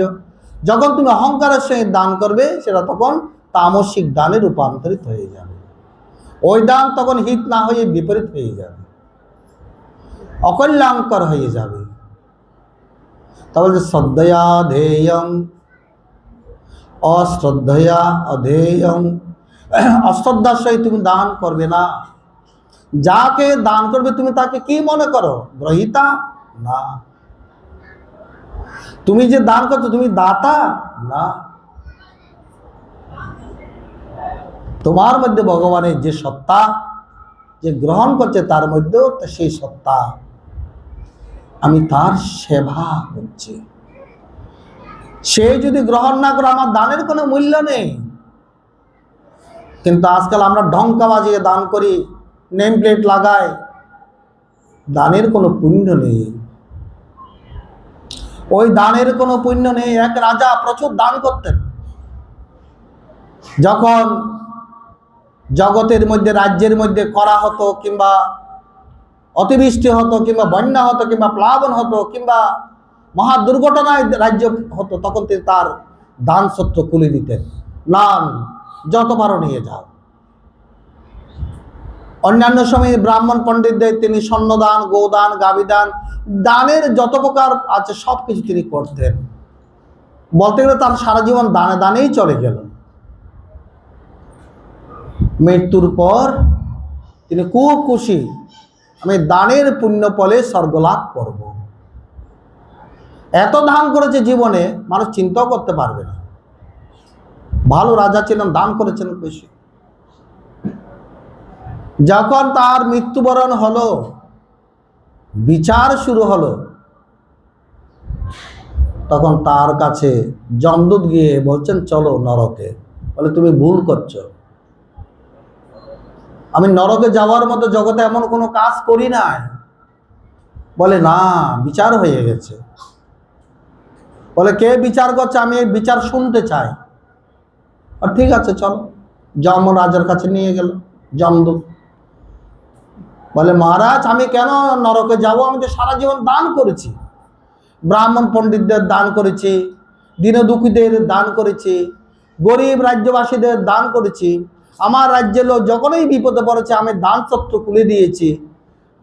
যখন তুমি অহংকারের সঙ্গে দান করবে, সেটা তখন তামসিক দানে রূপান্তরিত হয়ে যাবে। ওই দান তখন হিত না হয়ে বিপরীত হয়ে যাবে, অকল্যাণকর হয়ে যাবে। তাহলে শ্রদ্ধয়া ধেয়ং অশ্রদ্ধয়া অধেয়ং, অশ্রদ্ধার সহিত তুমি দান করবে না। যাকে দান করবে তুমি তাকে কি মনে করো? গ্রহীতা না। তুমি যে দান করছো তুমি দাতা না। তোমার মধ্যে ভগবানের যে সত্তা, যে গ্রহণ করছে তার মধ্যেও সেই সত্তা, আমি তার সেবা করছি। সে যদি গ্রহণ না করে আমার দানের কোনো মূল্য নেই। কিন্তু আজকাল আমরা ঢঙ্কা বাজিয়ে দান করি, নেম প্লেট লাগাই, দানের কোনো পুণ্য নেই। ওই দানের কোনো পুণ্য নেই। এক রাজা প্রচুর দান করতেন। যখন জগতের মধ্যে, রাজ্যের মধ্যে করা হতো, কিংবা অতিবৃষ্টি হতো, কিংবা বন্যা হতো, কিংবা প্লাবন হতো, কিংবা মহা দুর্ঘটনায় রাজ্য হতো, তখন তিনি তার দান সত্র খুলে দিতেন। নান যত পারো নিয়ে যাও। অন্যান্য সময় ব্রাহ্মণ পণ্ডিতদের তিনি স্বর্ণদান, গোদান, গাবিদান, দানের যত প্রকার আছে সবকিছু তিনি করতেন। বলতে গেলে তার সারা জীবন দানে দানেই চলে গেল। মৃত্যুর পর তিনি খুব খুশি, আমি দানের পুণ্য ফলে স্বর্গলাভ করব। এত দান করেছে জীবনে, মানুষ চিন্তাও করতে পারবে না। ভালো রাজা ছিলেন, দান করেছেন বেশি। যখন তার মৃত্যুবরণ হলো, বিচার শুরু হলো, তখন তার কাছে যমদূত গিয়ে বলছেন চলো নরকে। বলে তুমি ভুল করছো, আমি নরকে যাওয়ার মতো জগতে এমন কোনো কাজ করি নাই। বলে না, বিচার হয়ে গেছে। বলে কে বিচার করছে? আমি এই বিচার শুনতে চাই। আর ঠিক আছে চলো। যমরাজার কাছে নিয়ে গেল যমদূত। বলে মহারাজ, আমি কেন নরকে যাব? আমি তো সারা জীবন দান করেছি, ব্রাহ্মণ পণ্ডিতদের দান করেছি, দীনদুঃখীদের দান করেছি, গরিব রাজ্যবাসীদের দান করেছি। আমার রাজ্যের লোক যখনই বিপদে পড়েছে আমি দান ছত্র খুলে দিয়েছি।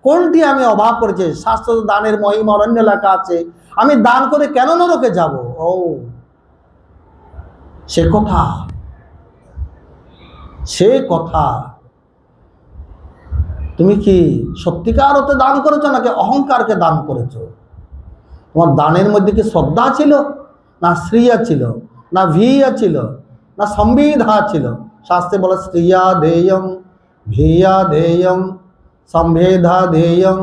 কোনটি আমি অভাব করেছি? শাস্ত্র দানের মহিমা অরণ্য লেখা আছে। আমি দান করে কেন নরকে যাব? ও সে কথা, সে কথা। তুমি কি সত্যিকার অর্থে দান করেছো নাকি অহংকারকে দান করেছো? তোমার দানের মধ্যে কি শ্রদ্ধা ছিল, না শ্রিয়া ছিল, না ভিয়া ছিল, না সম্বিধা ছিল? শাস্ত্রে বলে শ্রিয়া ধেয়ং, ভিয়া ধেয়ং, সম্ভেদা ধেয়ং।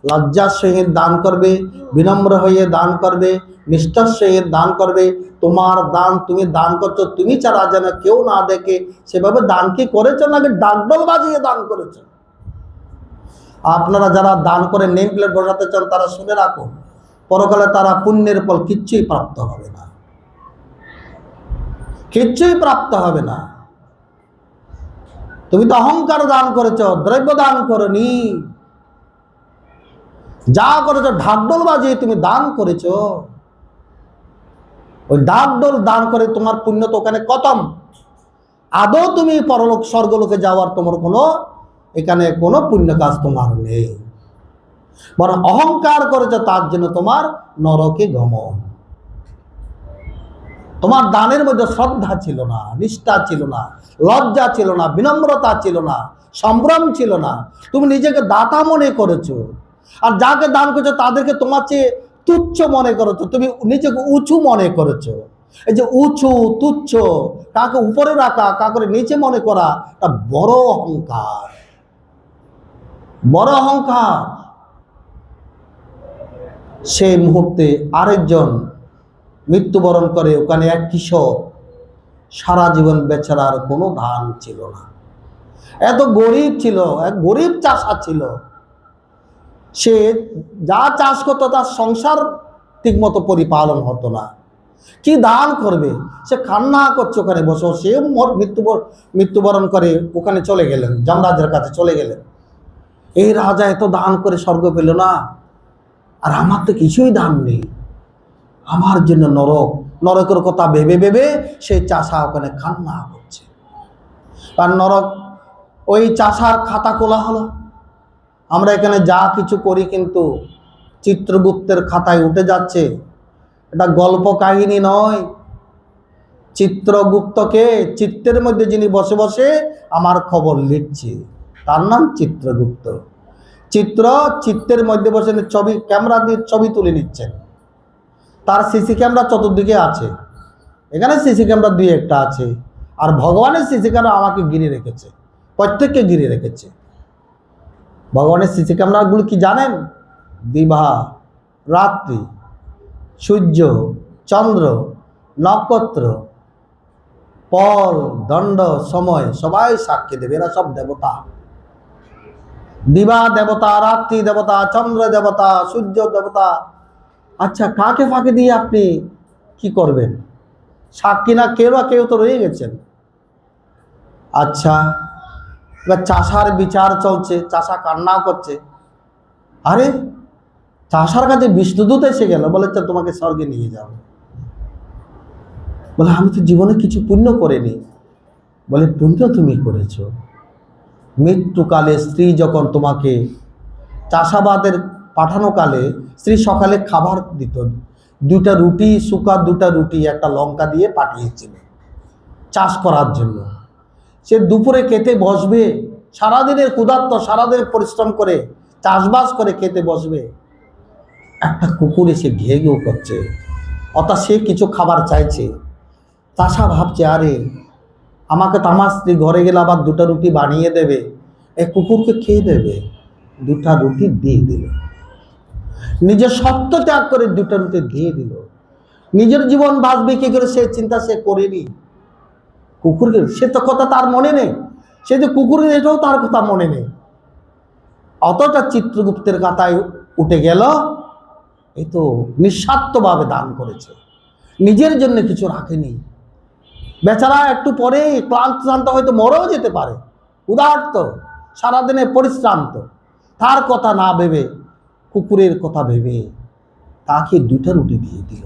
লজ্জার সহিত দান করবে, বিনম্র হয়ে দান করবে, নিষ্ঠার সহিত দান করবে। তোমার দান তুমি দান করছো, তুমি ছাড়া যেন কেউ না দেখে সেভাবে দান কি করেছো নাকি ডাকডোল বাজিয়ে দান করেছো? আপনারা যারা দান করে নেম প্লেট বসাতে চান তারা শুনে রাখুন, পরকালে তারা পুণ্যের ফল কিচ্ছুই প্রাপ্ত হবে না, কিচ্ছুই প্রাপ্ত হবে না। তুমি তো অহংকার দান করেছো, দ্রব্য দান করনি। যা করেছো ঢাকঢোল বাজিয়ে তুমি দান করেছো। ওই ঢাকঢোল দান করে তোমার পুণ্য তো ওখানে খতম। আদৌ তুমি পরলোক স্বর্গলোকে যাওয়ার তোমার কোনো এখানে কোনো পুণ্য কাজ তোমার নেই, বরং অহংকার করেছো তার জন্য তোমার নরকে গমন। তোমার দানের মধ্যে শ্রদ্ধা ছিল না, নিষ্ঠা ছিল না, লজ্জা ছিল না, বিনম্রতা ছিল না, সম্ভ্রম ছিল না। তুমি নিজেকে দাতা মনে করেছো, আর যাকে দান করেছো তাদেরকে তোমার চেয়ে তুচ্ছ মনে করেছো, তুমি নিজেকে উঁচু মনে করেছো। এই যে উঁচু তুচ্ছ, কাকে উপরে রাখা, কাকে নিচে মনে করা, এটা বড় অহংকার, বড় অহংকার। সেই মুহূর্তে আরেকজন মৃত্যুবরণ করে। ওখানে এক কৃষক, সারা জীবন বেচারার কোনো ধান ছিল না, এত গরিব ছিল, এক গরিব চাষা ছিল। সে যা চাষ করতো তার সংসার ঠিকমতো পরিপালন হতো না, কি দান করবে? সে কান্না করছে ওখানে বসে। সে মৃত্যুবরণ করে ওখানে চলে গেলেন, যমরাজের কাছে চলে গেলেন। এই রাজা এত দান করে স্বর্গ পেল না, আর আমার তো কিছুই দান নেই, আমার জন্য নরক, নরকের কথা ভেবে ভেবে সেই চাষা ওখানে কান্না করছে। আর নরক ওই চাষার খাতা খোলা হলো। আমরা এখানে যা কিছু করি কিন্তু চিত্রগুপ্তের খাতায় উঠে যাচ্ছে। এটা গল্প কাহিনী নয়। চিত্রগুপ্তকে, চিত্রের মধ্যে যিনি বসে বসে আমার খবর লিখছে, তার নাম চিত্রগুপ্ত। চিত্রের মধ্যে বসে ছবি, ক্যামেরা দিয়ে ছবি তুলে নিচ্ছেন। তার সিসি ক্যামেরা চতুর্দিকে আছে, এখানে সিসি ক্যামেরা দুই একটা আছে, আর ভগবানের সিসি ক্যামেরা আমাকে ঘিরে রেখেছে, প্রত্যেককে ঘিরে রেখেছে। ভগবানের সিসি ক্যামেরাগুলো কি জানেন? দিবা, রাত্রি, সূর্য, চন্দ্র, নক্ষত্র, পল, দণ্ড, সময় সবাই সাক্ষী দেবে। এরা সব দেবতা। দিবা দেবতা, রাত্রি দেবতা, চন্দ্র দেবতা, সূর্য দেবতা। আচ্ছা, কাকে ফাঁকে দিয়ে আপনি কি করবেন? সাক্ষী না কেউ না কেউ তো রয়ে গেছেন। আচ্ছা, এবার চাষার বিচার চলছে, চাষা কান্না করছে। আরে, চাষার কাছে বিষ্ণুদূত এসে গেল, বলে তোমাকে স্বর্গে নিয়ে যাও। বলে আমি তো জীবনে কিছু পুণ্য করিনি। বলে পুণ্য তুমি করেছ। মৃত্যুকালে স্ত্রী যখন তোমাকে চাষাবাদের পাঠানো কালে স্ত্রী সকালে খাবার দিত, 2টা রুটি, শুকা 2টা রুটি, একটা লঙ্কা দিয়ে পাঠিয়েছিল চাষ করার জন্য। সে দুপুরে খেতে বসবে, সারাদিনের ক্ষুধার্ত, সারাদিনের পরিশ্রম করে চাষবাস করে খেতে বসবে, একটা কুকুর এসে ঘেউ ঘেউ করছে, অর্থাৎ সে কিছু খাবার চাইছে। চাষা ভাবছে, আরে আমাকে তো আমার স্ত্রী ঘরে গেলে আবার 2টা রুটি বানিয়ে দেবে, এই কুকুরকে খেয়ে দেবে। 2টা রুটি দিয়ে দিল, নিজের সত্য ত্যাগ করে 2টা রুটি দিয়ে দিল। নিজের জীবন বাঁচবে কি করে সে চিন্তা সে করেনি। কুকুরকে, সে তো কথা তার মনে নেই, সে যে কুকুরের এটাও তার কথা মনে নেই। অতটা চিত্রগুপ্তের কাতায় উঠে গেল, এই তো নিঃস্বার্থভাবে দান করেছে, নিজের জন্য কিছু রাখেনি। বেচারা একটু পরে ক্লান্ত হয়তো মরেও যেতে পারে, উদার্ত, সারাদিনে পরিশ্রান্ত, তার কথা না ভেবে কুকুরের কথা ভেবে তাকে 2টা রুটি দিয়ে দিল।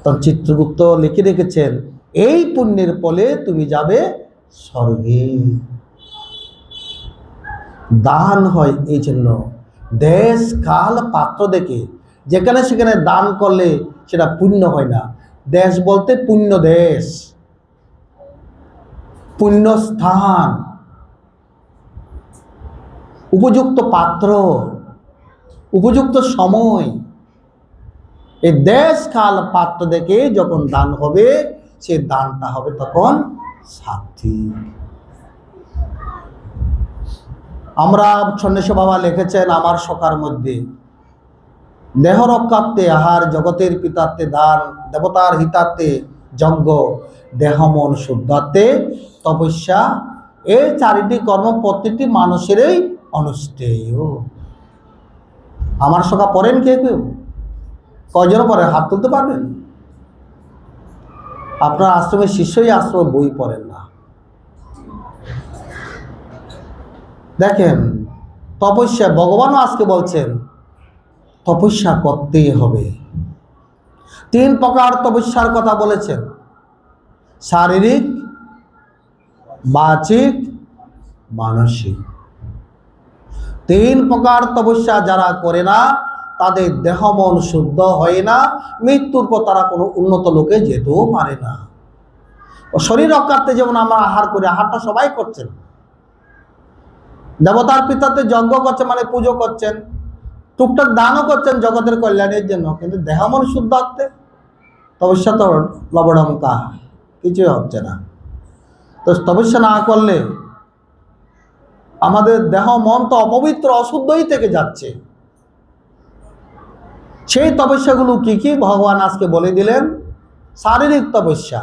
তখন চিত্রগুপ্ত লিখে রেখেছেন, এই পুণ্যের ফলে তুমি যাবে স্বর্গে। দান হয় এই জন্য দেশ কাল পাত্র দেখে, যেখানে সেখানে দান করলে সেটা পুণ্য হয় না। দেশ বলতে পুণ্য দেশ, পুণ্য স্থান, উপযুক্ত পাত্র, উপযুক্ত সময়। এই দেশ কাল পাত্র দেখে যখন দান হবে, সে দানটা হবে তখন সার্থক। আমরা সন্ন্যাসী বাবা লিখেছেন আমার সখার মধ্যে, দেহ রক্ষার্থে আহার, জগতের পিতার্থে দান, দেবতার হিতার্থে যজ্ঞ, দেহ মন শুদ্ধার্থে তপস্যা। এই 4টি কর্ম প্রত্যেকটি মানুষেরই অনুষ্ঠেয়। আমার সখা পড়েন কে কেউ? কয়জন পড়েন? হাত তুলতে পারবেন? আপনার আশ্রমের শিষ্যই আশ্রম বই পড়েন না। দেখেন, তপস্যা, ভগবানও আজকে বলছেন তপস্যা করতেই হবে। 3 প্রকার তপস্যার কথা বলেছেন, শারীরিক, বাচিক, মানসিক। 3 প্রকার তপস্যা যারা করে না, তাদের দেহ মন শুদ্ধ হয় না, মৃত্যুর পর তারা কোনো উন্নত লোকে যেতেও পারে না। শরীর রক্ষার্থে যেমন আমরা আহার করি, আহারটা সবাই করছেন, দেবতার পিতাতে যজ্ঞ করছেন মানে পুজো করছেন, টুকটাক দানও করছেন জগতের কল্যাণের জন্য, কিন্তু দেহ মন শুদ্ধার্থে তপস্যা তো লবডঙ্কা, কিছুই হচ্ছে না। তো তপস্যা না করলে আমাদের দেহ মন তো অপবিত্র, অশুদ্ধই থেকে যাচ্ছে। সেই তপস্যাগুলো কি কি ভগবান আজকে বলে দিলেন। শারীরিক তপস্যা,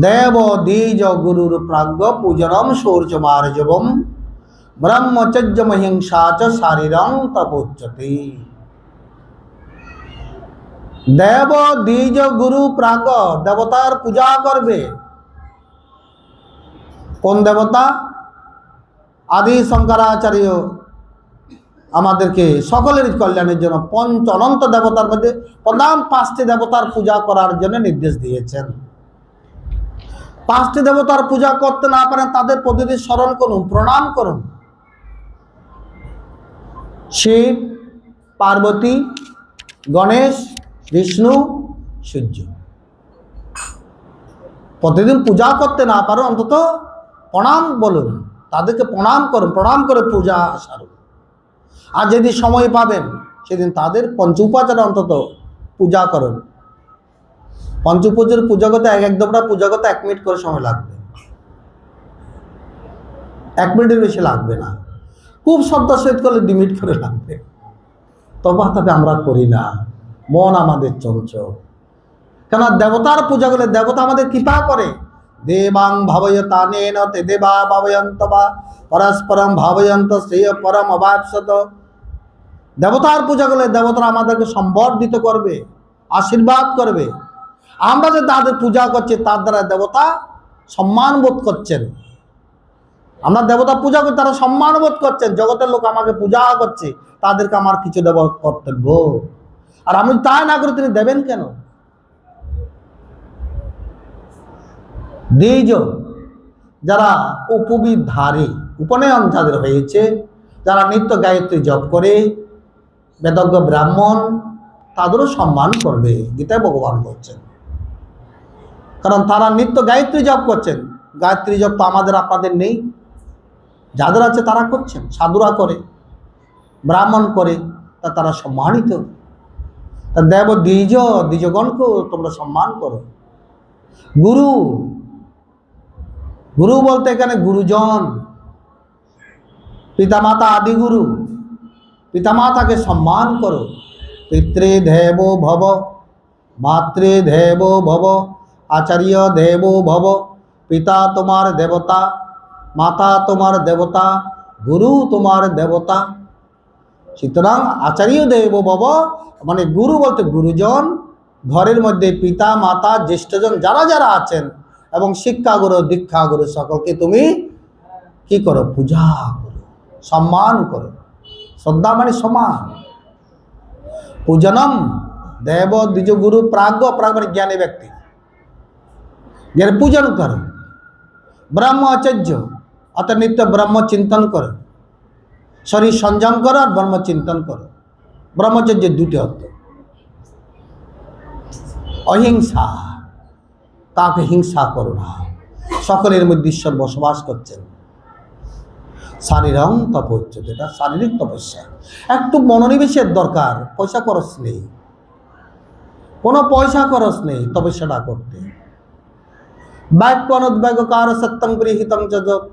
দেব দ্বিজ গুরুর প্রাজ্ঞ পূজনম শৌর্যমার্জবম ব্রহ্মচর্যম হিংসা চ শারীরং তপোচ্যতে। দেব দ্বিজ গুরু প্রাজ্ঞ, দেবতার পূজা করবে। কোন দেবতা? আদি শঙ্করাচার্য আমাদেরকে সকলের কল্যাণের জন্য পঞ্চ অনন্ত দেবতার মধ্যে প্রধান 5টি দেবতার পূজা করার জন্য নির্দেশ দিয়েছেন। 5টি দেবতার পূজা করতে না পারেন তাদের পদ্ধতি স্মরণ করুন, প্রণাম করুন। শিব, পার্বতী, গণেশ, বিষ্ণু, সূর্য। প্রতিদিন পূজা করতে না পারো অন্তত প্রণাম বলুন, তাদেরকে প্রণাম করুন, প্রণাম করে পূজা সারুন। আর যদি সময় পাবেন সেদিন তাদের পঞ্চ উপাচার অন্তত পূজা করুন। পঞ্চ উপাচার পূজা করতে এক দেবতা পূজা করতে 1 মিনিট করে সময় লাগবে, 1 মিনিটের বেশি লাগবে না। খুব শ্রদ্ধা সহিত করলে 2 মিনিট করে লাগবে। তবে আমরা করি না, মন আমাদের চঞ্চল। কেন দেবতার পূজা করলে দেবতা আমাদের কৃপা করে। দেবাং ভাবয়তানেন তে দেবা ভাবয়ন্ত বা পরস্পরম ভাবয়ন্ত শ্রেয় পরম অবাপ্সত। দেবতার পূজা করলে দেবতারা আমাদেরকে সম্বর্ধিত করবে, আশীর্বাদ করবে। আমরা যে তাদের পূজা করছি তার দ্বারা দেবতা সম্মান বোধ করছেন। আমরা দেবতা পূজা করি, তারা সম্মান বোধ করছেন। জগতের লোক আমাকে পূজা করছে, তাদেরকে আমার কিছু দেব কর্তব্য। আর আমি তাই না করে তিনি দেবেন কেন? দ্বিজ যারা উপবিধারী, উপনয়ন যাদের হয়েছে, যারা নিত্য গায়ত্রী জপ করে, বেদজ্ঞ ব্রাহ্মণ, তাদেরও সম্মান করবে, গীতায় ভগবান বলছেন। কারণ তারা নিত্য গায়ত্রী জপ করছেন। গায়ত্রী জপ তো আমাদের আপনাদের নেই, যাদের আছে তারা করছেন। সাধুরা করে, ব্রাহ্মণ করে, তা তারা সম্মানিত। তা দেব দ্বিজগণকেও তোমরা সম্মান করো। গুরু, গুরু বলতে এখানে গুরুজন, পিতামাতা আদি গুরু, পিতামাতাকে সম্মান করো। পিতৃ দেব ভব, মাতৃ দেব ভব, আচার্য দেব ভব। পিতা তোমার দেবতা, মাতা তোমার দেবতা, গুরু তোমার দেবতা। সুতরাং আচার্য দেব ভব মানে গুরু বলতে গুরুজন, ঘরের মধ্যে পিতা মাতা জ্যেষ্ঠজন যারা যারা আছেন এবং শিক্ষাগুরু দীক্ষাগুরু সকলকে তুমি কি করো? পূজা করো, সম্মান করো। শ্রদ্ধা মানে সমান। পূজনম দেব দ্বিজ গুরু প্রাজ্ঞ, প্রাজ্ঞ মানে জ্ঞানী ব্যক্তি, জ্ঞান পূজন করো। ব্রহ্মচর্য অর্থাৎ নিত্য ব্রহ্ম চিন্তন করো। শরীর সংযম করো আর ব্রহ্ম চিন্তন করো। ব্রহ্মচর্যের 2টি অর্থ। অহিংসা, কাকে হিংসা করো না। সকলের মধ্যে ঈশ্বর বসবাস করছেন। শারীরং তপোচ্যতে, এটা শারীরিক তপস্যা। একটু মনোনিবেশের দরকার, পয়সা খরচ নেই, কোনো পয়সা খরচ নেই তপস্যাটা করতে। বাক্য অনুদ্বাক্য কার সত্যং গৃহীতং যজত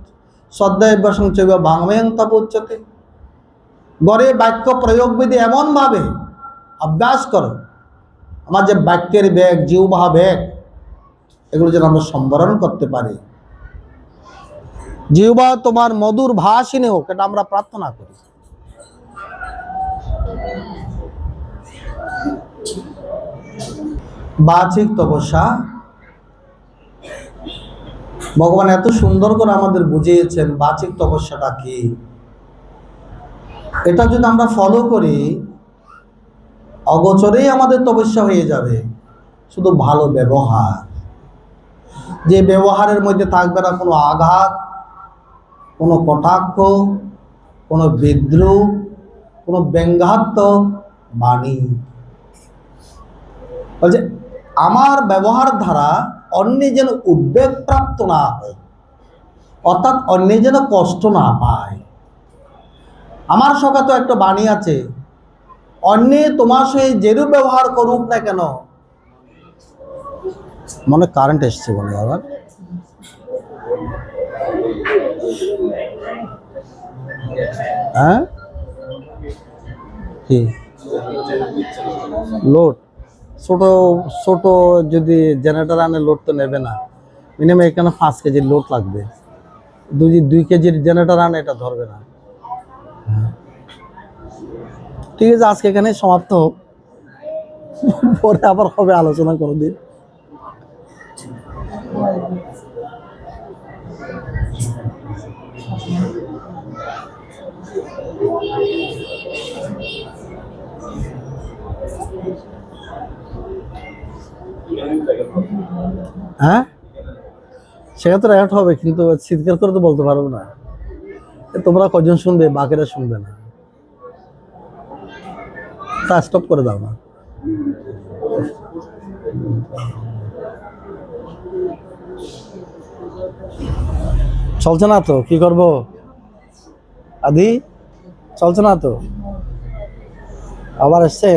সদ্দৈবসং চৈব বাংময়ং তপোচ্যতে। গড়ে বাক্য প্রয়োগ বিধি এমনভাবে অভ্যাস করো, আমার যে বাক্যের ব্যাগ, জিহ্বা ব্যাগ, এগুলো যেন আমরা সম্বরণ করতে পারি। জিহ্বা তোমার মধুর ভাষিনী হোক, এটা আমরা প্রার্থনা করি। বাচিক তপস্যা ভগবান এত সুন্দর করে আমাদের বুঝিয়েছেন বাচিক তপস্যাটা কি। এটা যদি আমরা ফলো করি অগোচরেই আমাদের তপস্যা হয়ে যাবে। শুধু ভালো ব্যবহার, যে ব্যবহারের মধ্যে থাকবে না কোনো আঘাত, কোনো কটাক্ষ, কোনো বিদ্রুপ, কোনো ব্যঙ্গাত্মক বাণী। বলছে আমার ব্যবহার দ্বারা অন্য যেন উদ্বেগ প্রাপ্ত না হয়, অর্থাৎ অন্য যেন কষ্ট না পায়। আমার সঙ্গে তো একটা বাণী আছে, অন্যে তোমার সঙ্গে যেরূপ ব্যবহার করুক না কেন। মনে কারেন্ট এসছে বলে আবার। হ্যাঁ কি লোড ছোট ছোট যদি জেনারেটর আনে লোড তো নেবে না। মিনিমাম এখানে 5 কেজির লোড লাগবে। 2 কেজির জেনারেটর আনে এটা ধরবে না। ঠিক আছে, আজকে এখানে সমাপ্ত হোক, পরে আবার হবে আলোচনা কোনোদিন। হ্যাঁ, সেটা তো রেকর্ড হবে, কিন্তু চিৎকার করে তো বলতে পারবো না। তোমরা কজন শুনবে, বাকিরা শুনবে না। তা স্টপ করে দাও না। চলছে না তো, কি করব আদি? চলছে না তো, আবার এসছে।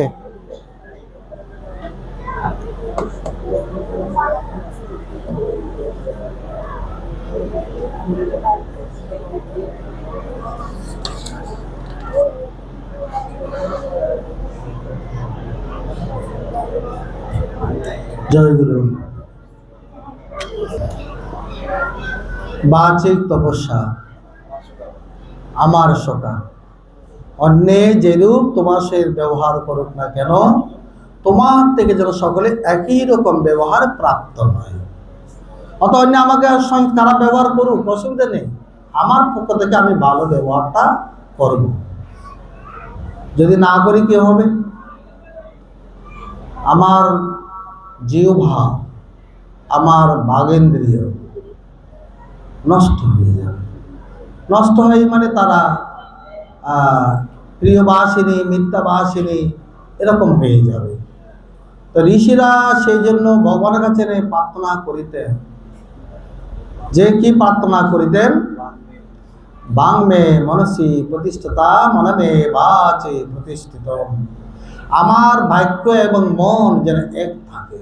জয় গুরু। বাচিক তপস্যা আমার সকা, অন্যে যেরূপ তোমার সে ব্যবহার করুক না কেন, তোমার থেকে যেন সকলে একই রকম ব্যবহার প্রাপ্ত হয়। অত অন্য আমাকে খারাপ ব্যবহার করুক, অসুবিধা নেই, আমার পক্ষ থেকে আমি ভালো ব্যবহারটা করব। যদি না করি কি হবে? আমার জিহ্বা, আমার বাগেন্দ্রিয় নষ্ট হয়ে যাবে। নষ্ট হয় মানে তারা প্রিয়বাসিনী, মিথ্যাবাসিনী এরকম হয়ে যাবে। তো ঋষিরা সেই জন্য ভগবানের কাছে প্রার্থনা করিতেন, যে কি প্রার্থনা করিতেন? বাংমে মনসি প্রতিষ্ঠিতা মনমে বাচে প্রতিষ্ঠিত। আমার বাক্য এবং মন যেন এক থাকে,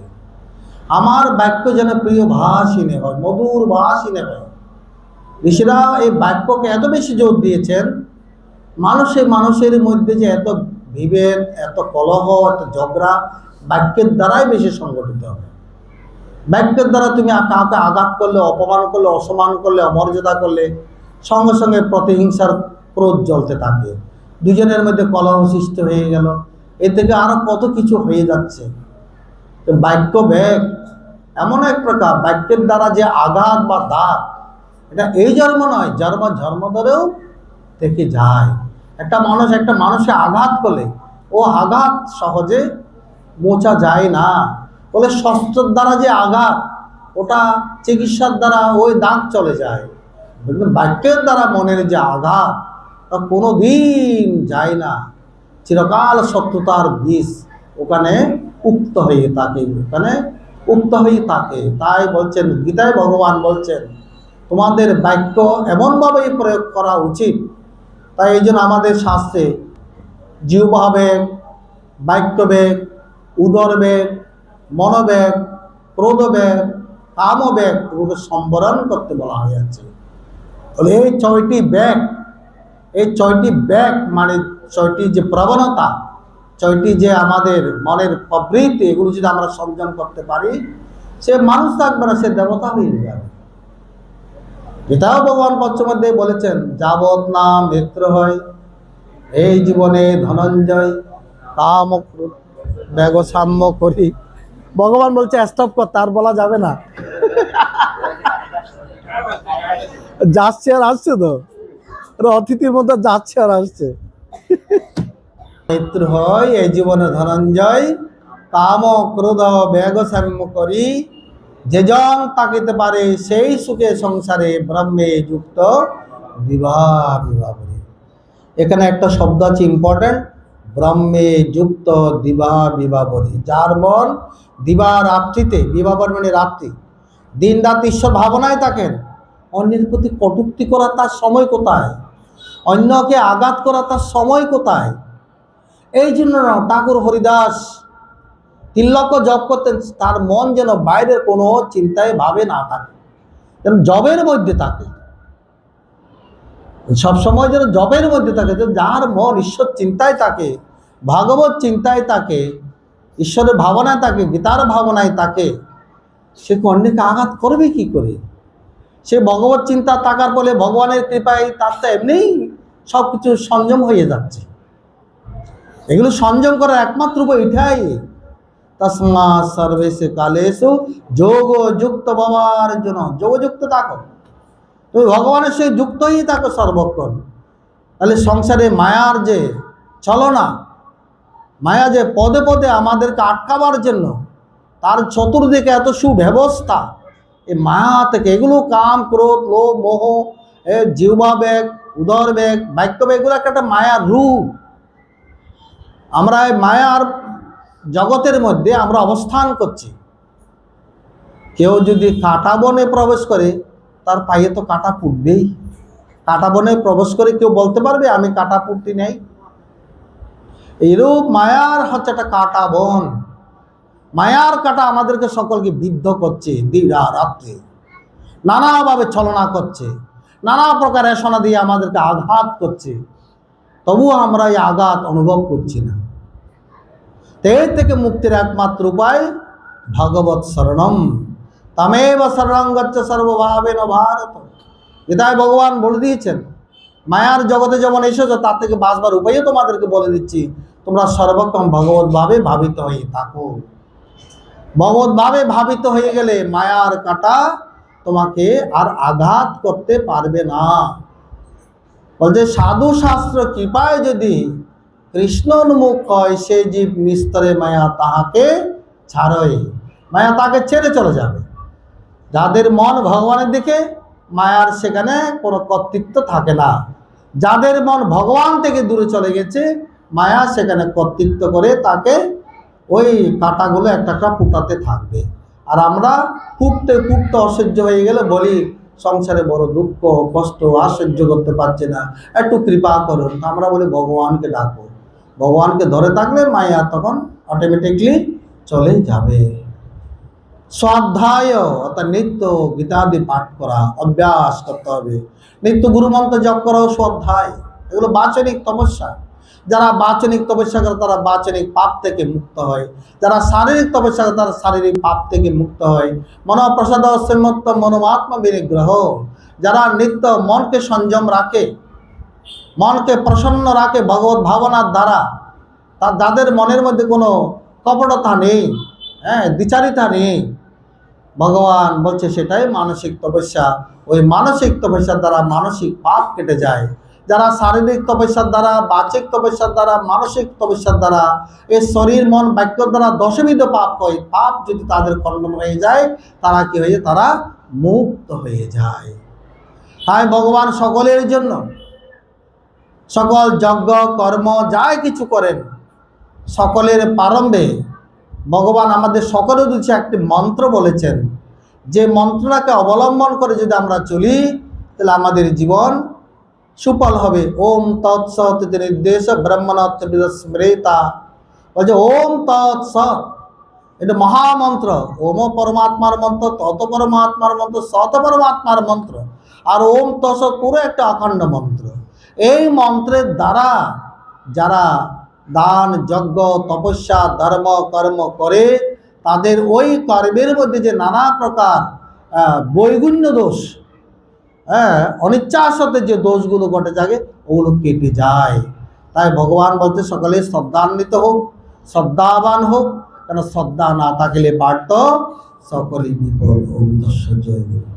আমার বাক্য যেন প্রিয় ভাষিনী হয়, মধুর ভাষিনী হয়। ঋষিরা এই বাক্যকে এত বেশি জোর দিয়েছেন, মানুষের মধ্যে যে এত বিভেদ, এত কলহ, এত ঝগড়া বাক্যের দ্বারাই বেশি সংগঠিত হবে। বাক্যের দ্বারা তুমি কাউকে আঘাত করলে, অপমান করলে, অসম্মান করলে, অমর্যাদা করলে সঙ্গে সঙ্গে প্রতিহিংসার ক্রোধ জ্বলতে থাকে, দুজনের মধ্যে কলহ সৃষ্টি হয়ে গেল, এ থেকে আরো কত কিছু হয়ে যাচ্ছে। তো বাক্য ব্যাগ এমন এক প্রকার, বাক্যের দ্বারা যে আঘাত বা দাগ, এটা এই জন্ম নয়, জন্ম ধরেও থেকে যায়। একটা মানুষকে আঘাত করলে ও আঘাত সহজে মোচা যায় না। বলে শস্ত্রের দ্বারা যে আঘাত, ওটা চিকিৎসার দ্বারা ওই দাগ চলে যায়। বাক্যের দ্বারা মনের যে আঘাত, তা কোনোদিন যায় না, চিরকাল সত্যতার বীজ ওখানে উক্ত হয়ে থাকে, তাই বলছেন গীতায় ভগবান বলছেন তোমাদের বাক্য এমনভাবেই প্রয়োগ করা উচিত। তাই এই জন্য আমাদের শাস্ত্রে জিহ্বা বেগ, বাক্য বেগ, উদর বেগ, মনোবেগ, ক্রোধ বেগ, কাম বেগ এগুলো সম্বরণ করতে বলা হয়েছে। এই ছয়টি ব্যাগ মানে ছয়টি যে প্রবণতা, ছয়টি যে আমাদের মনের প্রবৃত্তি, এগুলো যদি আমরা সংযম করতে পারি, সে মানুষ থাকবে না, সে দেবতা হয়ে যাবে। এটাও ভগবান পঞ্চমধ্যে বলেছেন, যাবৎ না মৃত্যু হয় এই জীবনে ধনঞ্জয় কাম ব্যাগ সাম্য করি। ভগবান বলছে স্টপ কর, তার বলা যাবে না। যাচ্ছে আর আসছে, তো অতিথির মতো যাচ্ছে আর আসছে। মৃত্যু হয় এই জীবনে ধনঞ্জয় কাম ক্রোধ ব্যাগ সাম্য করি, যেজন তাকিতে পারে সেই সুখে সংসারে ব্রহ্মে যুক্ত বিবাহ করি। এখানে একটা শব্দ আছে ইম্পর্টেন্ট, ব্রহ্মে যুক্ত বিবাহ করি। যার মন দিবা রাত্রিতে, বিবাহ মানে রাত্রি, দিন রাত ঈশ্বর ভাবনায় থাকেন, অন্যের প্রতি কটূক্তি করা তার সময় কোথায়? অন্যকে আঘাত করা তার সময় কোথায়? এই জন্য ঠাকুর হরিদাস তিলক জপ করতেন, তার মন যেন বাইরের কোনো চিন্তায় ভাবে না থাকে, যেন জবের মধ্যে থাকে, সবসময় যেন জবের মধ্যে থাকে। যার মন ঈশ্বর চিন্তায় থাকে, ভাগবত চিন্তায় থাকে, ঈশ্বরের ভাবনায় থাকে, গীতার ভাবনায় থাকে, সে অন্যকে আঘাত করবে কি করে? সে ভগবত চিন্তা থাকার ফলে ভগবানের কৃপায় তার তো এমনিই সব কিছু সংযম হয়ে যাচ্ছে। এগুলো সংযম করার একমাত্র উপায় এটাই। তসমা সর্বেষু কালেষু যোগ যুক্ত বাবার জন্য যোগযুক্ত থাকো, তুমি ভগবানের সঙ্গে যুক্তই থাকো সর্বক্ষণ। তাহলে সংসারে মায়ার যে ছলনা, মায়া যে পদে পদে আমাদেরকে আটকাবার জন্য তার চতুর্দিকে এত সুব্যবস্থা, এই মায়া থেকে এগুলো কাম ক্রোধ লোভ মোহ, জিহ্বা বেগ, উদর বেগ, বাক্য বেগ, এগুলো একটা মায়ার রূপ। আমরা এই মায়ার জগতের মধ্যে আমরা অবস্থান করছি। কেউ যদি কাঁটা বনে প্রবেশ করে তার পায়ে তো কাঁটা ফুটবেই। কাঁটা বনে প্রবেশ করে কেউ বলতে পারবে আমি কাঁটা ফুটতি নেই? এইরূপ মায়ার হচ্ছে একটা কাঁটা বন। মায়ার কাঁটা আমাদেরকে সকলকে বিদ্ধ করছে, দিবা রাত্রে নানাভাবে ছলনা করছে, নানা প্রকার এসনা দিয়ে আমাদেরকে আঘাত করছে, তবুও আমরা এই আঘাত অনুভব করছি না। এর থেকে মুক্তির একমাত্র উপায় ভগবৎ শরণম, তমেব শরণং গচ্ছ সর্বভাবেন ভারত। গীতায় ভগবান বলে দিয়েছেন, মায়ার জগতে যেমন এসেছো তার থেকে বাঁচবার উপায়ও তোমাদেরকে বলে দিচ্ছি, তোমরা সর্বক্ষণ ভগবৎভাবে ভাবিত হয়ে থাকো। ভগবৎভাবে ভাবিত হয়ে গেলে মায়ার কাঁটা তোমাকে আর আঘাত করতে পারবে না। বলছে সাধু শাস্ত্র কৃপায় যদি কৃষ্ণ উন্মুখ হয়, সে জীব নিস্তরে মায়া তাহাকে ছাড়ই, মায়া তাকে ছেড়ে চলে যাবে। যাদের মন ভগবানের দিকে, মায়ার সেখানে কোনো কর্তৃত্ব থাকে না। যাদের মন ভগবান থেকে দূরে চলে গেছে, মায়া সেখানে কর্তৃত্ব করে তাকে ওই কাঁটাগুলো একটা একটা ফুটাতে থাকবে। আর আমরা ফুটতে ফুটতে অসহ্য হয়ে গেলে বলি সংসারে বড় দুঃখ কষ্ট, আর সহ্য করতে পারছে না, একটু কৃপা করুন। আমরা বলি ভগবানকে ডাকো। ভগবানকে ধরে থাকলে মায়া তখন অটোমেটিকলি চলে যাবে। স্বাধ্যায় অর্থাৎ নিত্য গীতাদি পাঠ করা, অভ্যাস করতে হবে। নিত্য গুরুমন্ত্র জপ করাও স্বাধ্যায়। এগুলো বাচনিক তপস্যা। যারা বাচনিক তপস্যা করে তারা বাচনিক পাপ থেকে মুক্ত হয়, যারা শারীরিক তপস্যা করে তারা শারীরিক পাপ থেকে মুক্ত হয়। মনঃপ্রসাদ সম্যক্ত মনোমাত্মা বিনিগ্রহ, যারা নিত্য মনকে সংযম রাখে, মনকে প্রসন্ন রাখে ভগবত ভাবনার দ্বারা, যাদের মনের মধ্যে কোনো কপটতা নেই, দ্বিচারিতা নেই, ভগবান বলছে সেটাই মানসিক তপস্যা। ওই মানসিক তপস্যার দ্বারা মানসিক পাপ কেটে যায়। যারা শারীরিক তপস্যার দ্বারা, বাচিক তপস্যার দ্বারা, মানসিক তপস্যার দ্বারা, এই শরীর মন বাক্য দ্বারা দশবিধ পাপ হয়, পাপ যদি তাদের খণ্ডন হয়ে যায় তারা কি হয়ে যায়? তারা মুক্ত হয়ে যায়। তাই ভগবান সকলের জন্য সকল যজ্ঞ কর্ম যাই কিছু করেন, সকলের প্রারম্ভে ভগবান আমাদের সকলের উদ্দেশ্যে একটি মন্ত্র বলেছেন, যে মন্ত্রটাকে অবলম্বন করে যদি আমরা চলি তাহলে আমাদের জীবন সুফল হবে। ওম তৎসৎ ইতি নির্দেশ ব্রহ্মণাৎ স্মৃতা। বলছে ওম তৎসৎ, এটা মহামন্ত্র। ওম পরমাত্মার মন্ত্র, তত পরমাত্মার মন্ত্র, সত পরমাত্মার মন্ত্র, আর ওম তৎসৎ পুরো একটা অখণ্ড মন্ত্র। এই মন্ত্রের দ্বারা যারা দান যজ্ঞ তপস্যা ধর্ম কর্ম করে, তাদের ওই কর্মের মধ্যে যে নানা প্রকার বৈগুণ্য দোষ, অনিচ্ছাসতে যে দোষগুলো ঘটে থাকে ওগুলো কেটে যায়। তাই ভগবান বলতে সকলে শ্রদ্ধান্বিত হোক, শ্রদ্ধাবান হোক, কেন শ্রদ্ধা না থাকলে পার্থ সকলেই বিফল। ওম তৎসৎ। জয় গুরু।